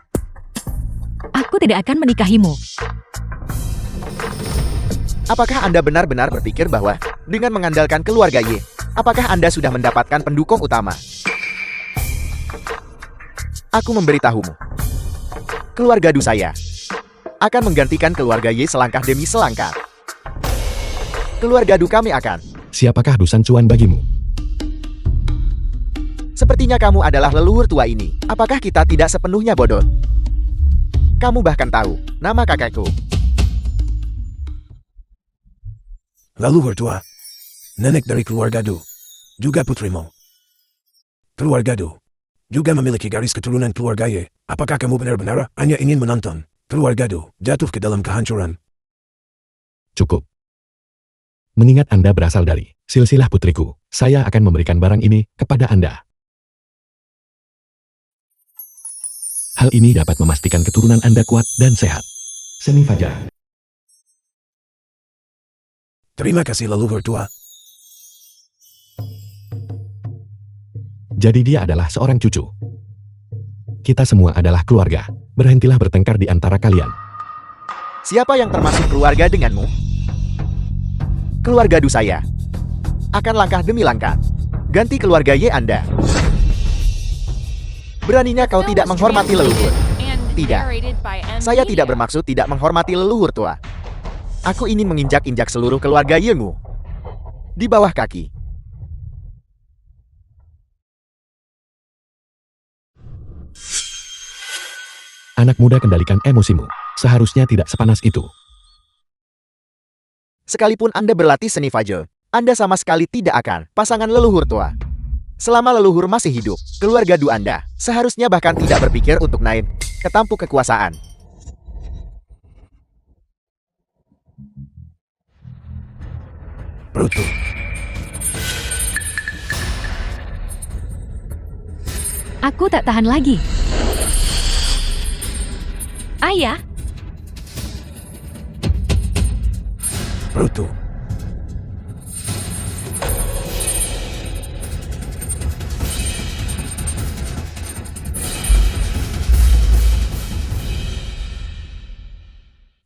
Aku tidak akan menikahimu. Apakah Anda benar-benar berpikir bahwa dengan mengandalkan keluarga Ye, apakah Anda sudah mendapatkan pendukung utama? Aku memberitahumu. Keluarga Du saya akan menggantikan keluarga Ye selangkah demi selangkah. Keluarga Du kami akan. Siapakah Dusan Cuan bagimu? Sepertinya kamu adalah leluhur tua ini. Apakah kita tidak sepenuhnya bodoh? Kamu bahkan tahu nama kakakku. Leluhur tua. Nenek dari keluarga Du. Juga putrimu. Keluarga Du juga memiliki garis keturunan keluarga Ye. Apakah kamu benar-benar hanya ingin menonton keluarga Du jatuh ke dalam kehancuran? Cukup. Mengingat Anda berasal dari silsilah putriku, saya akan memberikan barang ini kepada Anda. Hal ini dapat memastikan keturunan Anda kuat dan sehat. Seni Fajar. Terima kasih leluhur tua. Jadi dia adalah seorang cucu. Kita semua adalah keluarga. Berhentilah bertengkar di antara kalian. Siapa yang termasuk keluarga denganmu? Keluarga Du saya akan langkah demi langkah ganti keluarga Ye Anda. Beraninya kau tidak menghormati leluhur. Tidak. Saya tidak bermaksud tidak menghormati leluhur tua. Aku ingin menginjak-injak seluruh keluarga Ye-mu di bawah kaki. Anak muda, kendalikan emosimu. Seharusnya tidak sepanas itu. Sekalipun Anda berlatih seni Fajr, Anda sama sekali tidak akan pasangan leluhur tua. Selama leluhur masih hidup, keluarga Du Anda seharusnya bahkan tidak berpikir untuk naik ke tampuk kekuasaan. Brutal. Aku tak tahan lagi. Ayah, Bruto.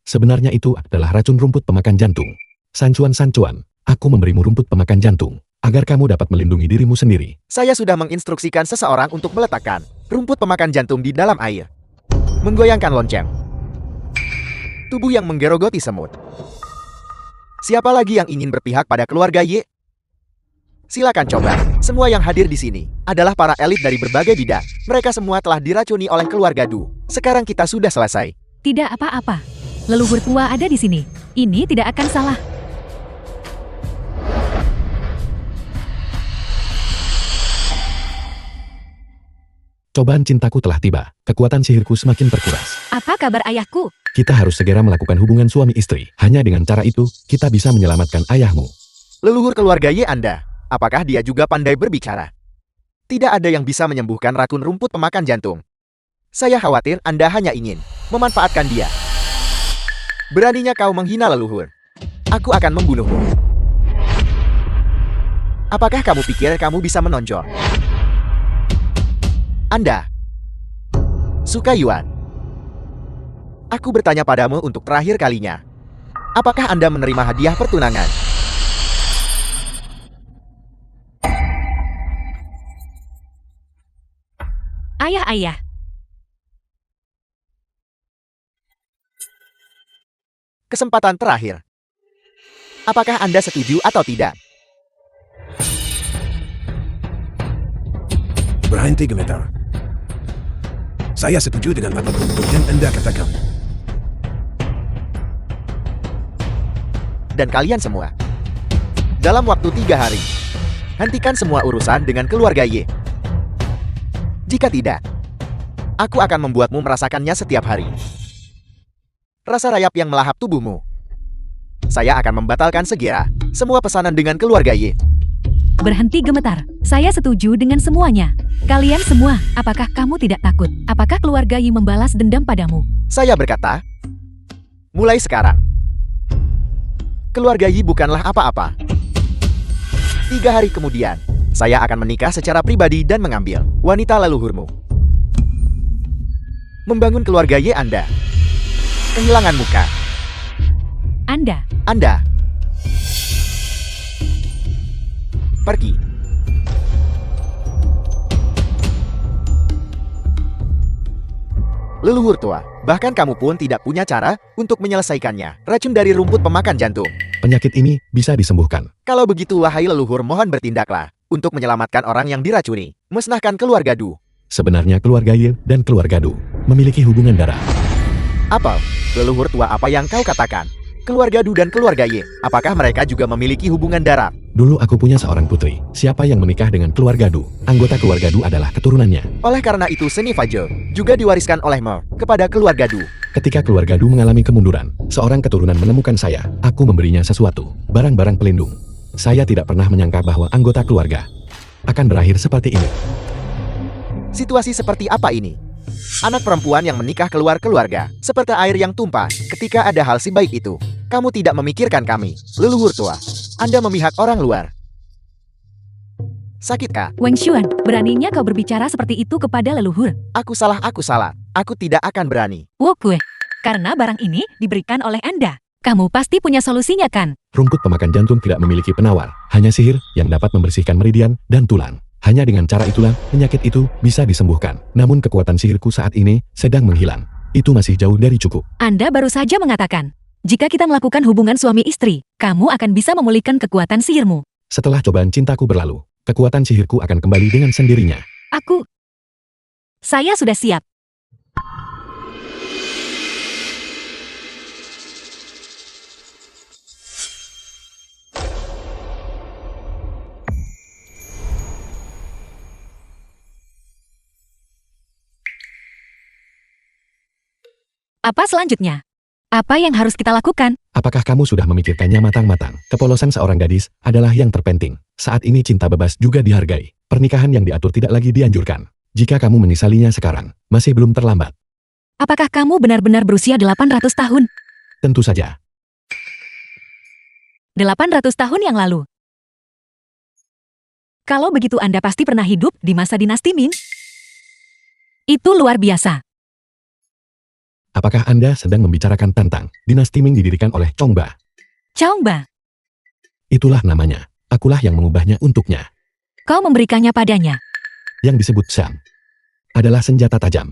Sebenarnya itu adalah racun rumput pemakan jantung. Sancuan-sancuan, aku memberimu rumput pemakan jantung, agar kamu dapat melindungi dirimu sendiri. Saya sudah menginstruksikan seseorang untuk meletakkan rumput pemakan jantung di dalam air. Menggoyangkan lonceng. Tubuh yang menggerogoti semut. Siapa lagi yang ingin berpihak pada keluarga Y? Silakan coba. Semua yang hadir di sini adalah para elit dari berbagai bidang. Mereka semua telah diracuni oleh keluarga Du. Sekarang kita sudah selesai. tidak apa-apa. Leluhur tua ada di sini. Ini tidak akan salah. Cobaan cintaku telah tiba. Kekuatan sihirku semakin terkuras. Apa kabar ayahku? Kita harus segera melakukan hubungan suami istri. Hanya dengan cara itu, kita bisa menyelamatkan ayahmu. Leluhur keluarga Y Anda, apakah dia juga pandai berbicara? Tidak ada yang bisa menyembuhkan racun rumput pemakan jantung. Saya khawatir Anda hanya ingin memanfaatkan dia. Beraninya kau menghina leluhur. Aku akan membunuhmu. Apakah kamu pikir kamu bisa menonjol? Anda suka Yuan? Aku bertanya padamu untuk terakhir kalinya. Apakah Anda menerima hadiah pertunangan? Ayah. Kesempatan terakhir. Apakah Anda setuju atau tidak? Berhenti gemetar. Saya setuju dengan apapun yang Anda katakan. Dan kalian semua, dalam waktu 3 hari, hentikan semua urusan dengan keluarga Y. Jika tidak, aku akan membuatmu merasakannya setiap hari. Rasa rayap yang melahap tubuhmu. Saya akan membatalkan segera semua pesanan dengan keluarga Y. Berhenti gemetar. Saya setuju dengan semuanya. Kalian semua, apakah kamu tidak takut? Apakah keluarga Yi membalas dendam padamu? Saya berkata, mulai sekarang, keluarga Yi bukanlah apa-apa. 3 hari kemudian, saya akan menikah secara pribadi dan mengambil wanita leluhurmu. Membangun keluarga Y Anda. Kehilangan muka. Anda. Pergi. Leluhur tua, bahkan kamu pun tidak punya cara untuk menyelesaikannya. Racun dari rumput pemakan jantung. Penyakit ini bisa disembuhkan. Kalau begitu, wahai leluhur, mohon bertindaklah untuk menyelamatkan orang yang diracuni. Musnahkan keluarga Du. Sebenarnya keluarga Ye dan keluarga Du memiliki hubungan darah. Apa? Leluhur tua, apa yang kau katakan? Keluarga Du dan keluarga Y, apakah mereka juga memiliki hubungan darah? Dulu aku punya seorang putri. Siapa yang menikah dengan keluarga Du? Anggota keluarga Du adalah keturunannya. Oleh karena itu, seni Fajr juga diwariskan oleh Mer kepada keluarga Du. Ketika keluarga Du mengalami kemunduran, seorang keturunan menemukan saya. Aku memberinya sesuatu, barang-barang pelindung. Saya tidak pernah menyangka bahwa anggota keluarga akan berakhir seperti ini. Situasi seperti apa ini? Anak perempuan yang menikah keluar keluarga, seperti air yang tumpah ketika ada hal sebaik itu. Kamu tidak memikirkan kami, leluhur tua. Anda memihak orang luar. Sakitkah? Wang Xuan, beraninya kau berbicara seperti itu kepada leluhur? Aku salah. Aku tidak akan berani. Wokue, karena barang ini diberikan oleh Anda. Kamu pasti punya solusinya kan? Rumput pemakan jantung tidak memiliki penawar, hanya sihir yang dapat membersihkan meridian dan tulang. Hanya dengan cara itulah penyakit itu bisa disembuhkan. Namun kekuatan sihirku saat ini sedang menghilang. Itu masih jauh dari cukup. Anda baru saja mengatakan, jika kita melakukan hubungan suami istri, kamu akan bisa memulihkan kekuatan sihirmu. Setelah cobaan cintaku berlalu, kekuatan sihirku akan kembali dengan sendirinya. Saya sudah siap. Apa selanjutnya? Apa yang harus kita lakukan? Apakah kamu sudah memikirkannya matang-matang? Kepolosan seorang gadis adalah yang terpenting. Saat ini cinta bebas juga dihargai. Pernikahan yang diatur tidak lagi dianjurkan. Jika kamu menyesalinya sekarang, masih belum terlambat. Apakah kamu benar-benar berusia 800 tahun? Tentu saja. 800 tahun yang lalu. Kalau begitu Anda pasti pernah hidup di masa dinasti Ming. Itu luar biasa. Apakah Anda sedang membicarakan tentang dinasti Ming didirikan oleh Chongba? Chongba, Itulah namanya. Akulah yang mengubahnya untuknya. kau memberikannya padanya. Yang disebut Sham adalah senjata tajam.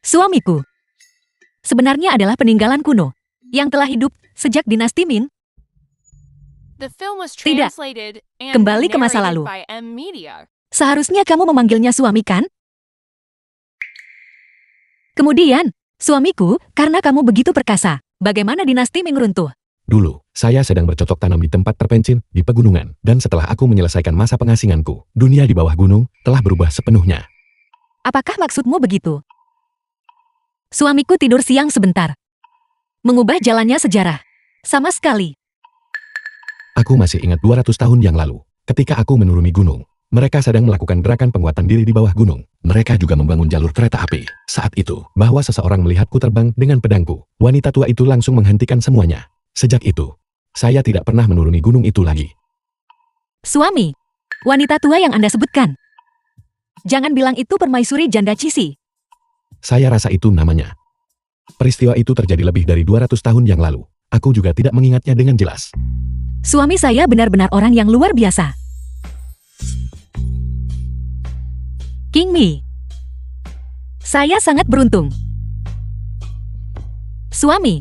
Suamiku. Sebenarnya adalah peninggalan kuno yang telah hidup sejak dinasti Ming. Tidak. Kembali ke masa lalu. Seharusnya kamu memanggilnya suami kan? Kemudian, suamiku, karena kamu begitu perkasa, bagaimana dinasti Ming runtuh? Dulu, saya sedang bercocok tanam di tempat terpencil di pegunungan, dan setelah aku menyelesaikan masa pengasinganku, dunia di bawah gunung telah berubah sepenuhnya. Apakah maksudmu begitu? Suamiku tidur siang sebentar. Mengubah jalannya sejarah. Sama sekali. Aku masih ingat 200 tahun yang lalu, ketika aku menuruni gunung. Mereka sedang melakukan gerakan penguatan diri di bawah gunung. Mereka juga membangun jalur kereta api. Saat itu, bahwa seseorang melihatku terbang dengan pedangku, wanita tua itu langsung menghentikan semuanya. Sejak itu, saya tidak pernah menuruni gunung itu lagi. Suami, wanita tua yang Anda sebutkan. Jangan bilang itu permaisuri janda Cisi. Saya rasa itu namanya. Peristiwa itu terjadi lebih dari 200 tahun yang lalu. Aku juga tidak mengingatnya dengan jelas. Suami saya benar-benar orang yang luar biasa. King Mi. Saya sangat beruntung. Suami.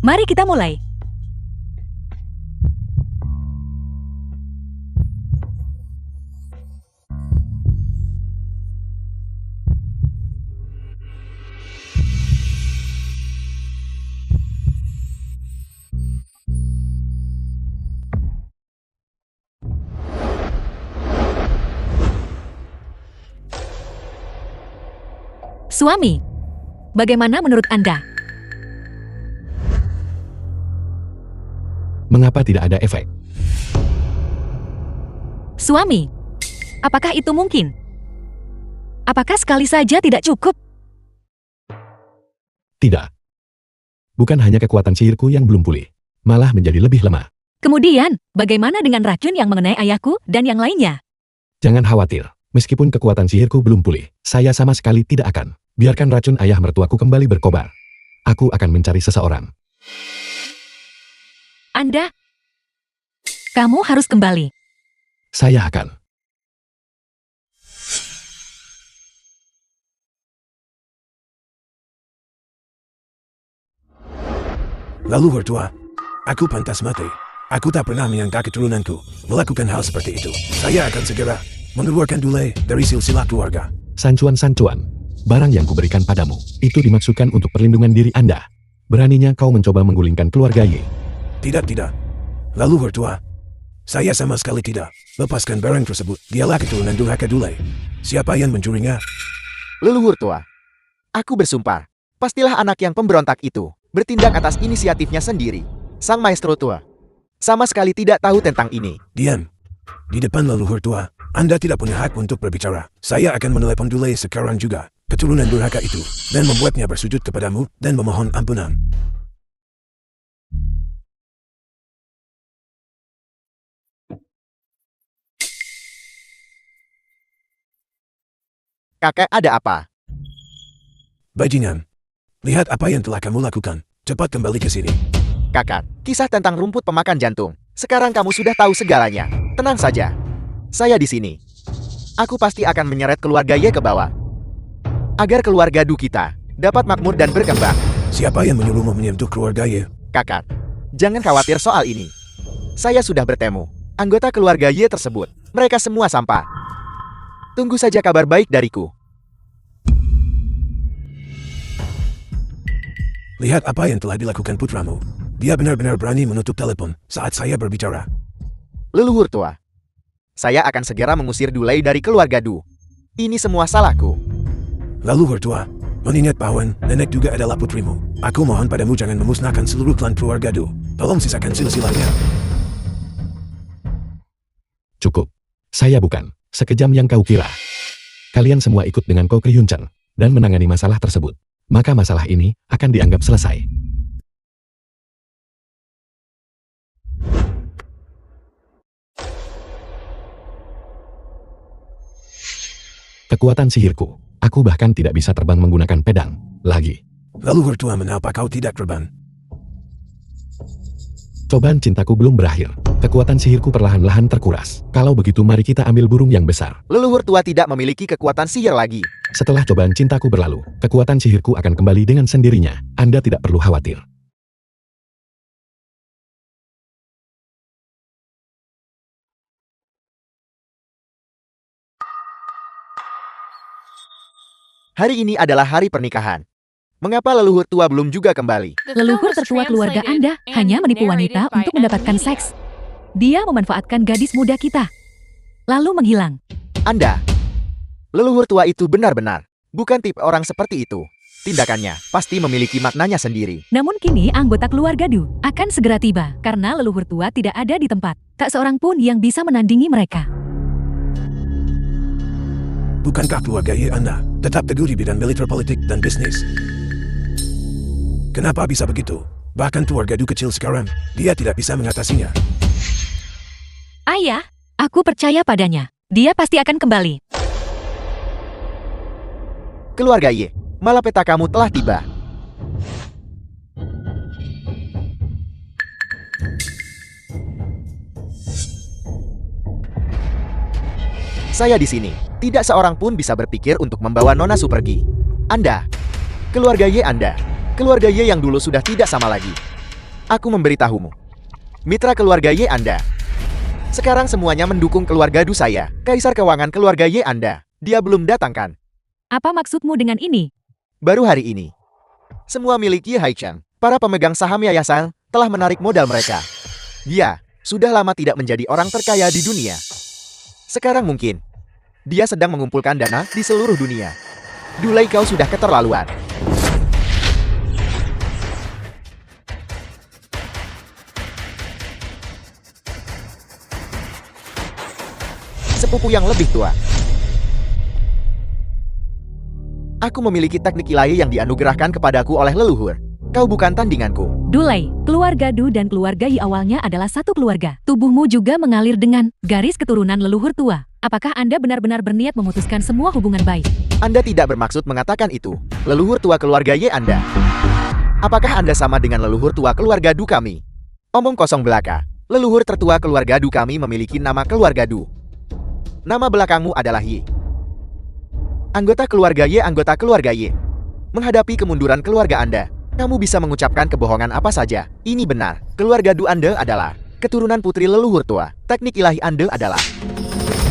Mari kita mulai. Suami, bagaimana menurut Anda? Mengapa tidak ada efek? Suami, apakah itu mungkin? Apakah sekali saja tidak cukup? Tidak. Bukan hanya kekuatan sihirku yang belum pulih, malah menjadi lebih lemah. Kemudian, bagaimana dengan racun yang mengenai ayahku dan yang lainnya? Jangan khawatir, meskipun kekuatan sihirku belum pulih, saya sama sekali tidak akan biarkan racun ayah mertuaku kembali berkobar. Aku akan mencari seseorang. Anda, kamu harus kembali. Saya akan. Lalu mertua, aku pantas mati. Aku tak pernah menyangka keturunanku melakukan hal seperti itu. Saya akan segera mengeluarkan Dule dari silsilah keluarga. Sancuan-sancuan, barang yang kuberikan padamu, itu dimaksudkan untuk perlindungan diri Anda. Beraninya kau mencoba menggulingkan keluarga Ye. Tidak. Lalu mertua, saya sama sekali tidak lepaskan barang tersebut. Dialah keturunan durhaka Dule. Siapa yang mencurinya? Leluhur tua. Aku bersumpah, pastilah anak yang pemberontak itu bertindak atas inisiatifnya sendiri. Sang maestro tua sama sekali tidak tahu tentang ini. Diam. Di depan leluhur tua, Anda tidak punya hak untuk berbicara. Saya akan menelepon Dule sekarang juga, keturunan durhaka itu, dan membuatnya bersujud kepadamu dan memohon ampunan. Kakek, ada apa? Bajingan, lihat apa yang telah kamu lakukan. Cepat kembali ke sini. Kakak, kisah tentang rumput pemakan jantung. Sekarang kamu sudah tahu segalanya. Tenang saja. Saya di sini. Aku pasti akan menyeret keluarga Ye ke bawah. Agar keluarga Du kita dapat makmur dan berkembang. Siapa yang menyuruhmu menyentuh keluarga Ye? Kakak, jangan khawatir soal ini. Saya sudah bertemu anggota keluarga Ye tersebut. Mereka semua sampah. Tunggu saja kabar baik dariku. Lihat apa yang telah dilakukan putramu. Dia benar-benar berani menutup telepon saat saya berbicara. Leluhur tua, saya akan segera mengusir Dule dari keluarga Du. Ini semua salahku. Lalu mertua, mengingat bahwa nenek juga adalah putrimu. Aku mohon padamu jangan memusnahkan seluruh klan keluarga Du. Tolong sisakan silsilahnya. Cukup. Saya bukan sekejam yang kau kira. kalian semua ikut dengan Ko Kryunchan dan menangani masalah tersebut, maka masalah ini akan dianggap selesai. Kekuatan sihirku, aku bahkan tidak bisa terbang menggunakan pedang lagi. Leluhur tua, mengapa kau tidak terbang? Cobaan cintaku belum berakhir. Kekuatan sihirku perlahan-lahan terkuras. Kalau begitu mari kita ambil burung yang besar. Leluhur tua tidak memiliki kekuatan sihir lagi. Setelah cobaan cintaku berlalu, kekuatan sihirku akan kembali dengan sendirinya. Anda tidak perlu khawatir. Hari ini adalah hari pernikahan. Mengapa leluhur tua belum juga kembali? Leluhur tertua keluarga Anda hanya menipu wanita untuk mendapatkan seks. Dia memanfaatkan gadis muda kita, lalu menghilang. Anda, leluhur tua itu benar-benar bukan tipe orang seperti itu. Tindakannya pasti memiliki maknanya sendiri. Namun kini anggota keluarga Du akan segera tiba karena leluhur tua tidak ada di tempat. Tak seorang pun yang bisa menandingi mereka. Bukankah keluarga Ye Anda tetap teguh di bidang militer, politik, dan bisnis? Kenapa bisa begitu? Bahkan keluarga Du kecil sekarang, dia tidak bisa mengatasinya. Ayah, aku percaya padanya. Dia pasti akan kembali. Keluarga Ye, malapeta kamu telah tiba. Saya di sini. Tidak seorang pun bisa berpikir untuk membawa Nona Su pergi. Anda, keluarga Ye Anda, keluarga Ye yang dulu sudah tidak sama lagi. Aku memberitahumu. Mitra keluarga Ye Anda. Sekarang semuanya mendukung keluarga Du saya. Kaisar keuangan keluarga Ye Anda. Dia belum datang kan? Apa maksudmu dengan ini? Baru hari ini. Semua milik Ye Haichang, para pemegang saham yayasan, telah menarik modal mereka. Dia sudah lama tidak menjadi orang terkaya di dunia. Sekarang mungkin dia sedang mengumpulkan dana di seluruh dunia. Dulai kau sudah keterlaluan. Sepupu yang lebih tua. Aku memiliki teknik ilahi yang dianugerahkan kepadaku oleh leluhur. Kau bukan tandinganku. Dulai, keluarga Du dan keluarga Yi awalnya adalah satu keluarga. Tubuhmu juga mengalir dengan garis keturunan leluhur tua. Apakah Anda benar-benar berniat memutuskan semua hubungan baik? Anda tidak bermaksud mengatakan itu. Leluhur tua keluarga Ye Anda. Apakah Anda sama dengan leluhur tua keluarga Du kami? Omong kosong belaka. Leluhur tertua keluarga Du kami memiliki nama keluarga Du. Nama belakangmu adalah Ye. Anggota keluarga Ye, anggota keluarga Ye. Menghadapi kemunduran keluarga Anda, kamu bisa mengucapkan kebohongan apa saja. Ini benar. Keluarga Du Anda adalah keturunan putri leluhur tua. Teknik ilahi Anda adalah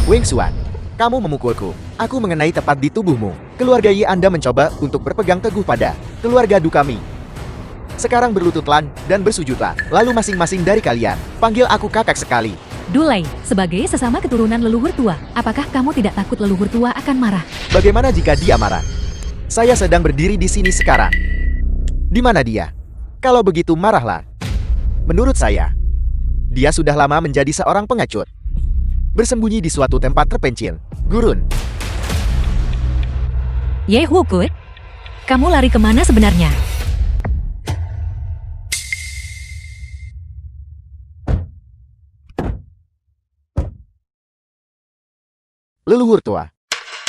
Wing Suan. Kamu memukulku. Aku mengenai tepat di tubuhmu. Keluarga Ye Anda mencoba untuk berpegang teguh pada keluarga Du kami. Sekarang berlututlah dan bersujudlah. Lalu masing-masing dari kalian, panggil aku kakak sekali. Dulai, sebagai sesama keturunan leluhur tua, apakah kamu tidak takut leluhur tua akan marah? Bagaimana jika dia marah? Saya sedang berdiri di sini sekarang. Di mana dia? Kalau begitu marahlah. Menurut saya, dia sudah lama menjadi seorang pengecut. Bersembunyi di suatu tempat terpencil. Gurun. Ye Hukut, kamu lari kemana sebenarnya? Leluhur tua.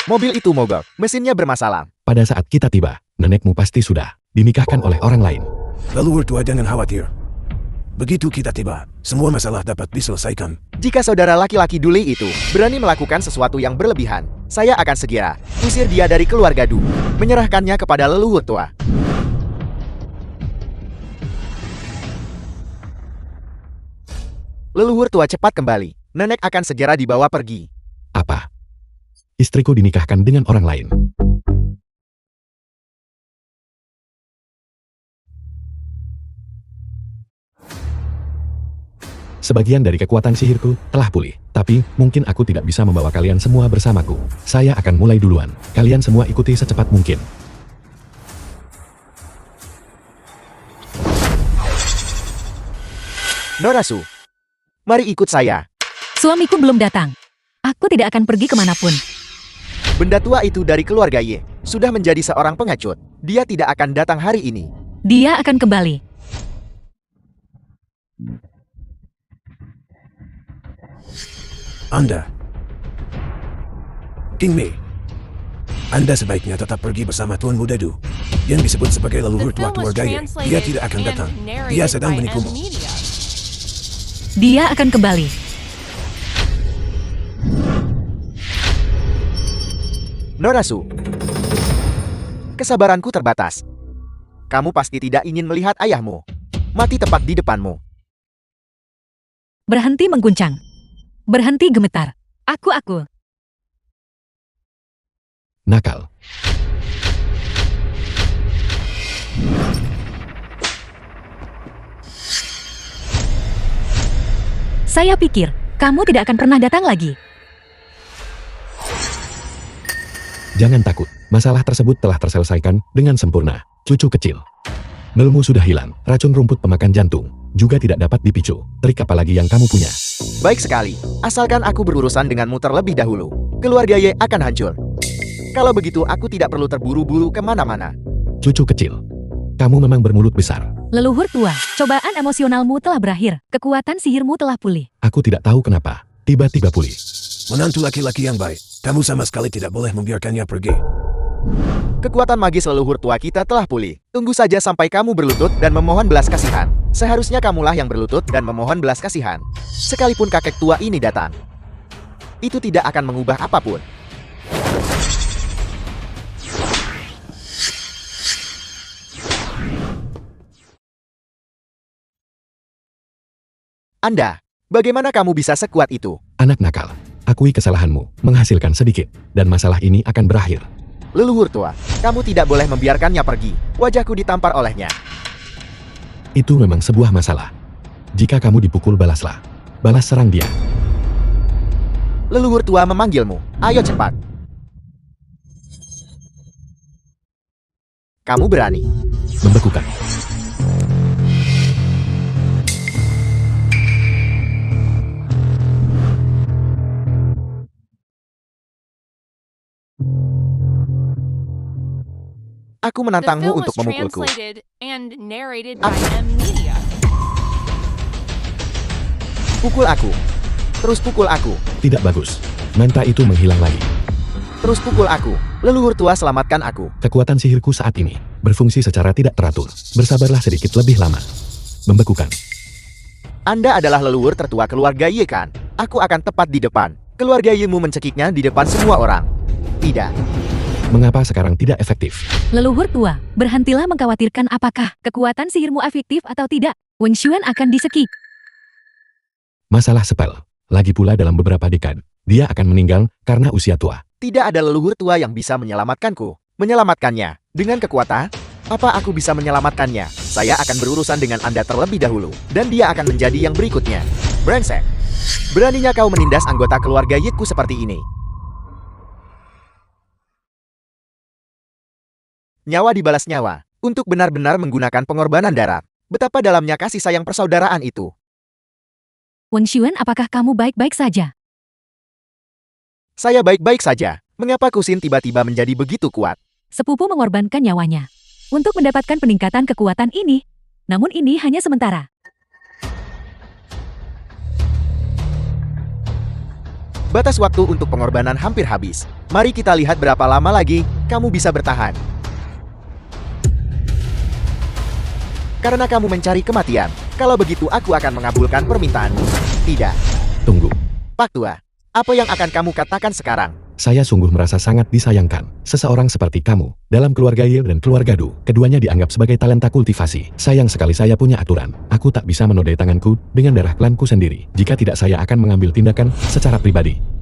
Mobil itu mogok. Mesinnya bermasalah. Pada saat kita tiba, nenekmu pasti sudah dinikahkan oleh orang lain. Leluhur tua, jangan khawatir. Begitu kita tiba, semua masalah dapat diselesaikan. Jika saudara laki-laki Dulai itu berani melakukan sesuatu yang berlebihan, saya akan segera usir dia dari keluarga Du, menyerahkannya kepada leluhur tua. Leluhur tua cepat kembali. Nenek akan segera dibawa pergi. Apa? Istriku dinikahkan dengan orang lain. Sebagian dari kekuatan sihirku telah pulih, tapi mungkin aku tidak bisa membawa kalian semua bersamaku. Saya akan mulai duluan. Kalian semua ikuti secepat mungkin. Nona Su, mari ikut saya. Suamiku belum datang. Aku tidak akan pergi kemanapun. Benda tua itu dari keluarga Ye. Sudah menjadi seorang pengecut. Dia tidak akan datang hari ini. Dia akan kembali. Anda. King Mei. Anda sebaiknya tetap pergi bersama Tuan Muda Du. Yang disebut sebagai leluhur tua keluarga Ye. Dia tidak akan datang. Dia sedang menipumu. Dia akan kembali. Norasu. Kesabaranku terbatas. Kamu pasti tidak ingin melihat ayahmu mati tepat di depanmu. Berhenti mengguncang. Berhenti gemetar. Aku. Nakal. Saya pikir, kamu tidak akan pernah datang lagi. Jangan takut, masalah tersebut telah terselesaikan dengan sempurna. Cucu kecil. Melmu sudah hilang, racun rumput pemakan jantung juga tidak dapat dipicu. Trik apa lagi yang kamu punya? Baik sekali, asalkan aku berurusan denganmu terlebih dahulu. Keluarga Ye akan hancur. Kalau begitu aku tidak perlu terburu-buru kemana-mana. Cucu kecil. Kamu memang bermulut besar. Leluhur tua, cobaan emosionalmu telah berakhir. Kekuatan sihirmu telah pulih. Aku tidak tahu kenapa. Tiba-tiba pulih. Menantu laki-laki yang baik. Kamu sama sekali tidak boleh membiarkannya pergi. Kekuatan magis leluhur tua kita telah pulih. Tunggu saja sampai kamu berlutut dan memohon belas kasihan. Seharusnya kamulah yang berlutut dan memohon belas kasihan. Sekalipun kakek tua ini datang, itu tidak akan mengubah apapun. Anda, bagaimana kamu bisa sekuat itu? Anak nakal. Akui kesalahanmu, menghasilkan sedikit, dan masalah ini akan berakhir. Leluhur tua, kamu tidak boleh membiarkannya pergi. Wajahku ditampar olehnya. Itu memang sebuah masalah. Jika kamu dipukul, balaslah. Balas serang dia. Leluhur tua memanggilmu. Ayo cepat. Kamu berani. Membekukan. Aku menantangmu untuk memukulku. Pukul aku. Terus pukul aku. Tidak bagus. Manta itu menghilang lagi. Terus pukul aku. Leluhur tua, selamatkan aku. Kekuatan sihirku saat ini berfungsi secara tidak teratur. Bersabarlah sedikit lebih lama. Membekukan. Anda adalah leluhur tertua keluarga Ye kan? Aku akan tepat di depan. Keluarga Ye-mu mencekiknya di depan semua orang. Tidak. Mengapa sekarang tidak efektif? Leluhur tua, berhentilah mengkhawatirkan apakah kekuatan sihirmu efektif atau tidak. Weng Xuan akan disekik. Masalah sepel. Lagi pula dalam beberapa dekade, dia akan meninggal karena usia tua. Tidak ada leluhur tua yang bisa menyelamatkanku. Menyelamatkannya dengan kekuatan? Apa aku bisa menyelamatkannya? Saya akan berurusan dengan Anda terlebih dahulu, dan dia akan menjadi yang berikutnya. Brengsek. Beraninya kau menindas anggota keluarga Ye-ku seperti ini. Nyawa dibalas nyawa, untuk benar-benar menggunakan pengorbanan darat. Betapa dalamnya kasih sayang persaudaraan itu. Weng Xuan, apakah kamu baik-baik saja? Saya baik-baik saja. Mengapa Kusin tiba-tiba menjadi begitu kuat? Sepupu mengorbankan nyawanya untuk mendapatkan peningkatan kekuatan ini. Namun ini hanya sementara. Batas waktu untuk pengorbanan hampir habis. Mari kita lihat berapa lama lagi kamu bisa bertahan. Karena kamu mencari kematian. Kalau begitu aku akan mengabulkan permintaanmu. Tidak. Tunggu. Pak Tua, apa yang akan kamu katakan sekarang? Saya sungguh merasa sangat disayangkan. Seseorang seperti kamu, dalam keluarga Ye dan keluarga Du, keduanya dianggap sebagai talenta kultivasi. Sayang sekali saya punya aturan. Aku tak bisa menodai tanganku dengan darah klanku sendiri. Jika tidak, saya akan mengambil tindakan secara pribadi.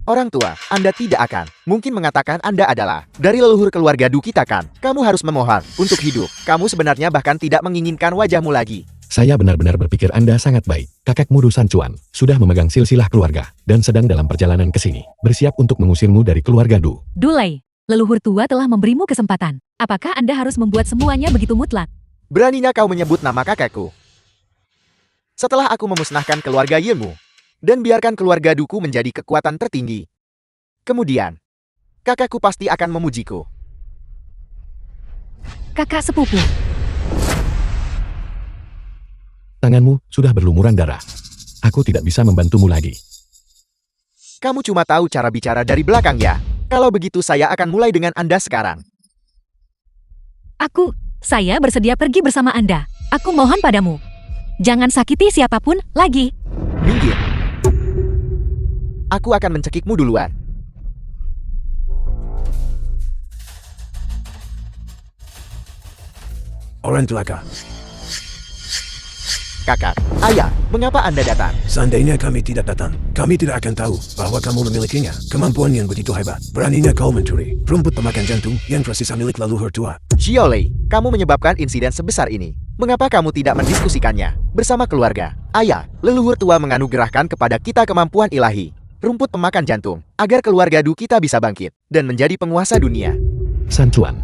Orang tua, Anda tidak akan mungkin mengatakan Anda adalah dari leluhur keluarga Du kita kan? Kamu harus memohon untuk hidup. Kamu sebenarnya bahkan tidak menginginkan wajahmu lagi. Saya benar-benar berpikir Anda sangat baik. Kakekmu Du San Chuan sudah memegang silsilah keluarga dan sedang dalam perjalanan ke sini, bersiap untuk mengusirmu dari keluarga Du. Dulai, leluhur tua telah memberimu kesempatan. Apakah Anda harus membuat semuanya begitu mutlak? Beraninya kau menyebut nama kakekku? Setelah aku memusnahkan keluarga Ye-mu dan biarkan keluarga Duku menjadi kekuatan tertinggi. Kemudian, kakakku pasti akan memujiku. Kakak sepupu. Tanganmu sudah berlumuran darah. Aku tidak bisa membantumu lagi. Kamu cuma tahu cara bicara dari belakang ya. Kalau begitu saya akan mulai dengan Anda sekarang. Saya bersedia pergi bersama Anda. Aku mohon padamu. Jangan sakiti siapapun lagi. Minggir. Aku akan mencekikmu duluan. Orang celaka. Kakak, ayah, mengapa Anda datang? Seandainya kami tidak datang, kami tidak akan tahu bahwa kamu memilikinya. Kemampuan yang begitu hebat. Beraninya kau mencuri rumput pemakan jantung yang tersisa milik leluhur tua. Xiaolei, kamu menyebabkan insiden sebesar ini. Mengapa kamu tidak mendiskusikannya bersama keluarga? Ayah, leluhur tua menganugerahkan kepada kita kemampuan ilahi, rumput pemakan jantung, agar keluarga Du kita bisa bangkit dan menjadi penguasa dunia. San Chuan,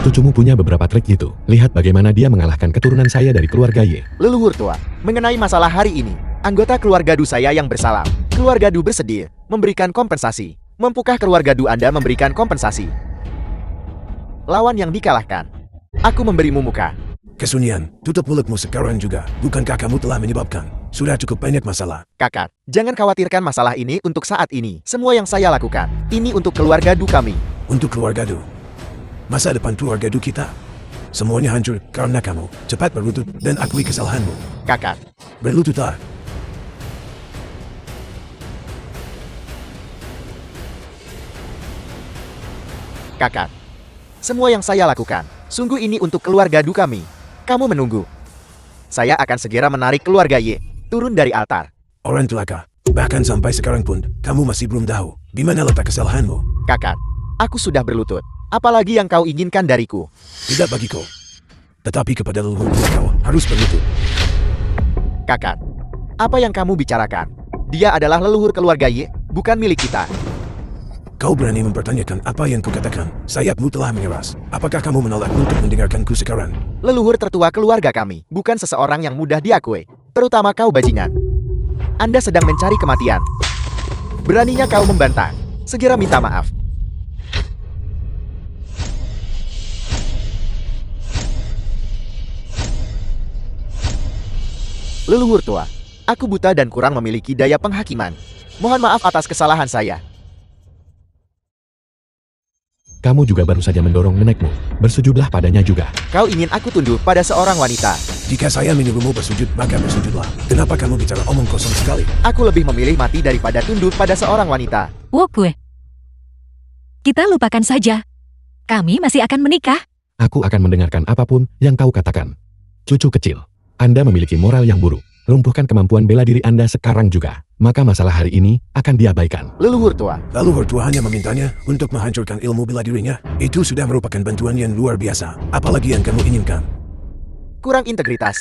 cucumu punya beberapa trik gitu. Lihat bagaimana dia mengalahkan keturunan saya dari keluarga Ye. Leluhur tua, mengenai masalah hari ini, anggota keluarga Du saya yang bersalah. Keluarga Du bersedia memberikan kompensasi. Mampukah keluarga Du Anda memberikan kompensasi? Lawan yang dikalahkan. Aku memberimu muka. Kesunyian, tutup mulutmu sekarang juga. Bukankah kamu telah menyebabkan sudah cukup banyak masalah? Kakak, jangan khawatirkan masalah ini untuk saat ini. Semua yang saya lakukan, ini untuk keluarga Du kami. Untuk keluarga Du. Masa depan keluarga Du kita. Semuanya hancur karena kamu. Cepat berlutut dan akui kesalahanmu. Kakak, Berlututlah. kakak. Semua yang saya lakukan, sungguh ini untuk keluarga Du kami. Kamu menunggu. Saya akan segera menarik keluarga Ye turun dari altar. Orang celaka. Bahkan sampai sekarang pun, kamu masih belum tahu di mana letak kesalahanmu. Kakak, aku sudah berlutut. Apalagi yang kau inginkan dariku? Tidak bagiku. Tetapi kepada leluhur tua kau harus berlutut. Kakak, apa yang kamu bicarakan? Dia adalah leluhur keluarga Ye, bukan milik kita. Kau berani mempertanyakan apa yang kukatakan? Sayapmu telah mengeras. Apakah kamu menolak untuk mendengarkanku sekarang? Leluhur tertua keluarga kami, bukan seseorang yang mudah diakui. Terutama kau bajingan. Anda sedang mencari kematian. Beraninya kau membantah. Segera minta maaf. Leluhur tua, aku buta dan kurang memiliki daya penghakiman. Mohon maaf atas kesalahan saya. Kamu juga baru saja mendorong nenekmu. Bersujudlah padanya juga. Kau ingin aku tunduk pada seorang wanita. Jika saya menyuruhmu bersujud, maka bersujudlah. Kenapa kamu bicara omong kosong sekali? Aku lebih memilih mati daripada tunduk pada seorang wanita. Wokue. Kita lupakan saja. Kami masih akan menikah. Aku akan mendengarkan apapun yang kau katakan. Cucu kecil, Anda memiliki moral yang buruk. Lumpuhkan kemampuan bela diri Anda sekarang juga. Maka masalah hari ini akan diabaikan. Leluhur tua, Leluhur tua hanya memintanya untuk menghancurkan ilmu bela dirinya. Itu sudah merupakan bantuan yang luar biasa. Apalagi yang kamu inginkan? kurang integritas.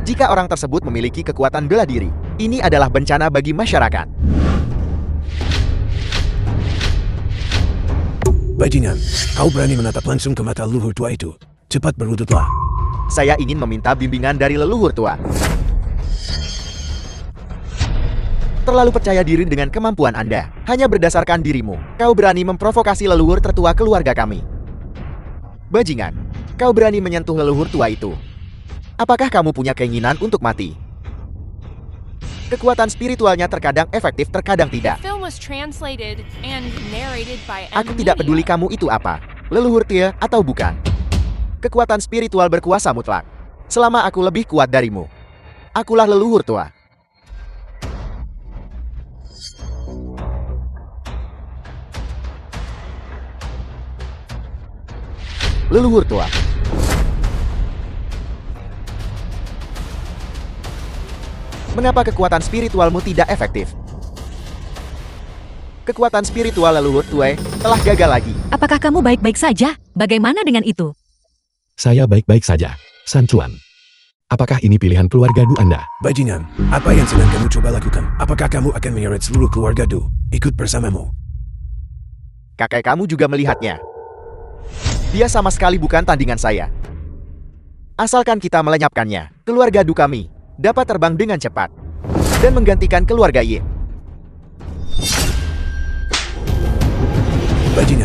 Jika orang tersebut memiliki kekuatan bela diri, ini adalah bencana bagi masyarakat. Bajingan, kau berani menatap langsung ke mata leluhur tua itu. Cepat berlututlah. Saya ingin meminta bimbingan dari leluhur tua. Terlalu percaya diri dengan kemampuan Anda. Hanya berdasarkan dirimu, kau berani memprovokasi leluhur tertua keluarga kami. Bajingan, kau berani menyentuh leluhur tua itu. Apakah kamu punya keinginan untuk mati? Kekuatan spiritualnya terkadang efektif, terkadang tidak. Film was translated and narrated by Aku tidak peduli kamu itu apa, leluhur tua atau bukan. Kekuatan spiritual berkuasa mutlak. Selama aku lebih kuat darimu, akulah leluhur tua. Leluhur tua. Mengapa kekuatan spiritualmu tidak efektif? Kekuatan spiritual leluhur tua telah gagal lagi. Apakah kamu baik-baik saja? Bagaimana dengan itu? Saya baik-baik saja, San Chuan. Apakah ini pilihan keluarga Du Anda? Bajingan, apa yang sedang kamu coba lakukan? Apakah kamu akan menyeret seluruh keluarga Du ikut bersamamu? Kakek kamu juga melihatnya. Dia sama sekali bukan tandingan saya. Asalkan kita melenyapkannya, keluarga Du kami dapat terbang dengan cepat dan menggantikan keluarga Ye. Bajingan.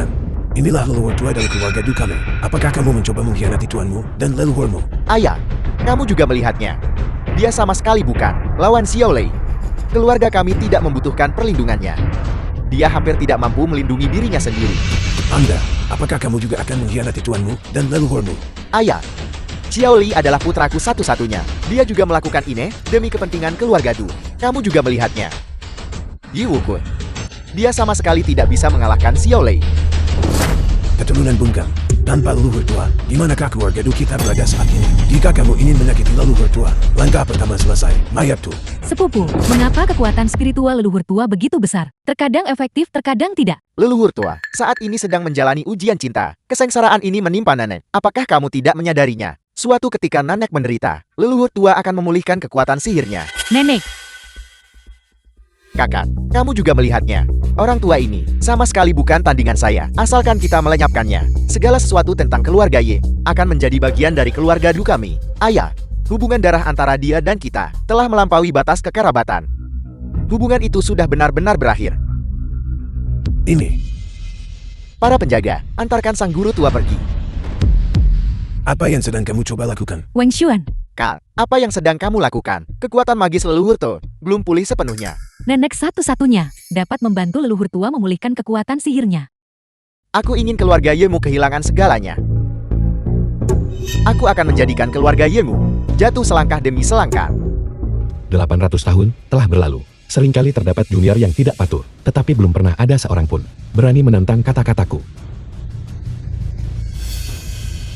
Inilah leluhur tua dari keluarga Du kami. Apakah kamu mencoba mengkhianati tuanmu dan leluhurmu? Ayah, kamu juga melihatnya. Dia sama sekali bukan lawan Xiao Lei. Keluarga kami tidak membutuhkan perlindungannya. Dia hampir tidak mampu melindungi dirinya sendiri. Anda, apakah kamu juga akan mengkhianati tuanmu dan leluhurmu? Ayah, Xiao Li adalah putraku satu-satunya. Dia juga melakukan ini demi kepentingan keluarga Du. Kamu juga melihatnya. Yi Wukun. Dia sama sekali tidak bisa mengalahkan Xiao Lei. Keturunan bungkam, tanpa leluhur tua, di manakah keluarga Du kita berada saat ini? Jika kamu ingin menyakiti leluhur tua, langkah pertama selesai, mayat Tu. Sepupu, mengapa kekuatan spiritual leluhur tua begitu besar? Terkadang efektif, terkadang tidak. Leluhur tua, saat ini sedang menjalani ujian cinta. Kesengsaraan ini menimpa Nanek. Apakah kamu tidak menyadarinya? Suatu ketika Nanek menderita, leluhur tua akan memulihkan kekuatan sihirnya. Nenek, Kakak, kamu juga melihatnya. Orang tua ini sama sekali bukan tandingan saya, asalkan kita melenyapkannya. Segala sesuatu tentang keluarga Ye akan menjadi bagian dari keluarga Du kami. Ayah, hubungan darah antara dia dan kita telah melampaui batas kekerabatan. Hubungan itu sudah benar-benar berakhir. Ini, Para penjaga, antarkan sang guru tua pergi. apa yang sedang kamu coba lakukan? Wang Xuan. Kal, apa yang sedang kamu lakukan? Kekuatan magis leluhur To belum pulih sepenuhnya. Nenek satu-satunya dapat membantu leluhur tua memulihkan kekuatan sihirnya. Aku ingin keluarga Yemu kehilangan segalanya. Aku akan menjadikan keluarga Yemu jatuh selangkah demi selangkah. 800 tahun telah berlalu. Seringkali terdapat junior yang tidak patuh, tetapi belum pernah ada seorang pun berani menentang kata-kataku.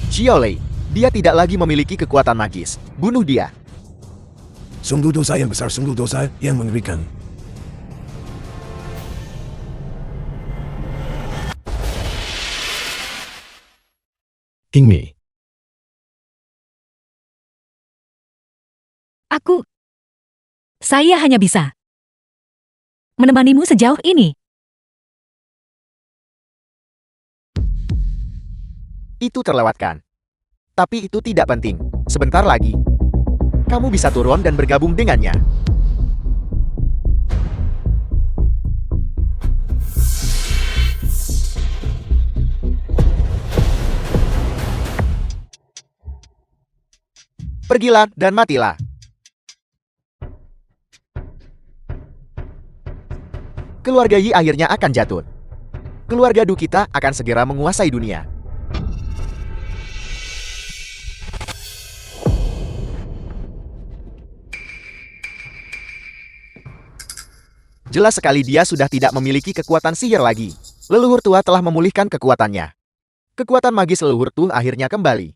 Xiao Lei, dia tidak lagi memiliki kekuatan magis. Bunuh dia. Sungguh dosa yang besar, sungguh dosa yang mengerikan. King Mi, Saya hanya bisa menemanimu sejauh ini. Itu terlewatkan. Tapi itu tidak penting. Sebentar lagi, kamu bisa turun dan bergabung dengannya. Pergilah dan matilah. Keluarga Yi akhirnya akan jatuh. Keluarga Du kita akan segera menguasai dunia. Jelas sekali dia sudah tidak memiliki kekuatan sihir lagi. Leluhur tua telah memulihkan kekuatannya. Kekuatan magis leluhur tua akhirnya kembali.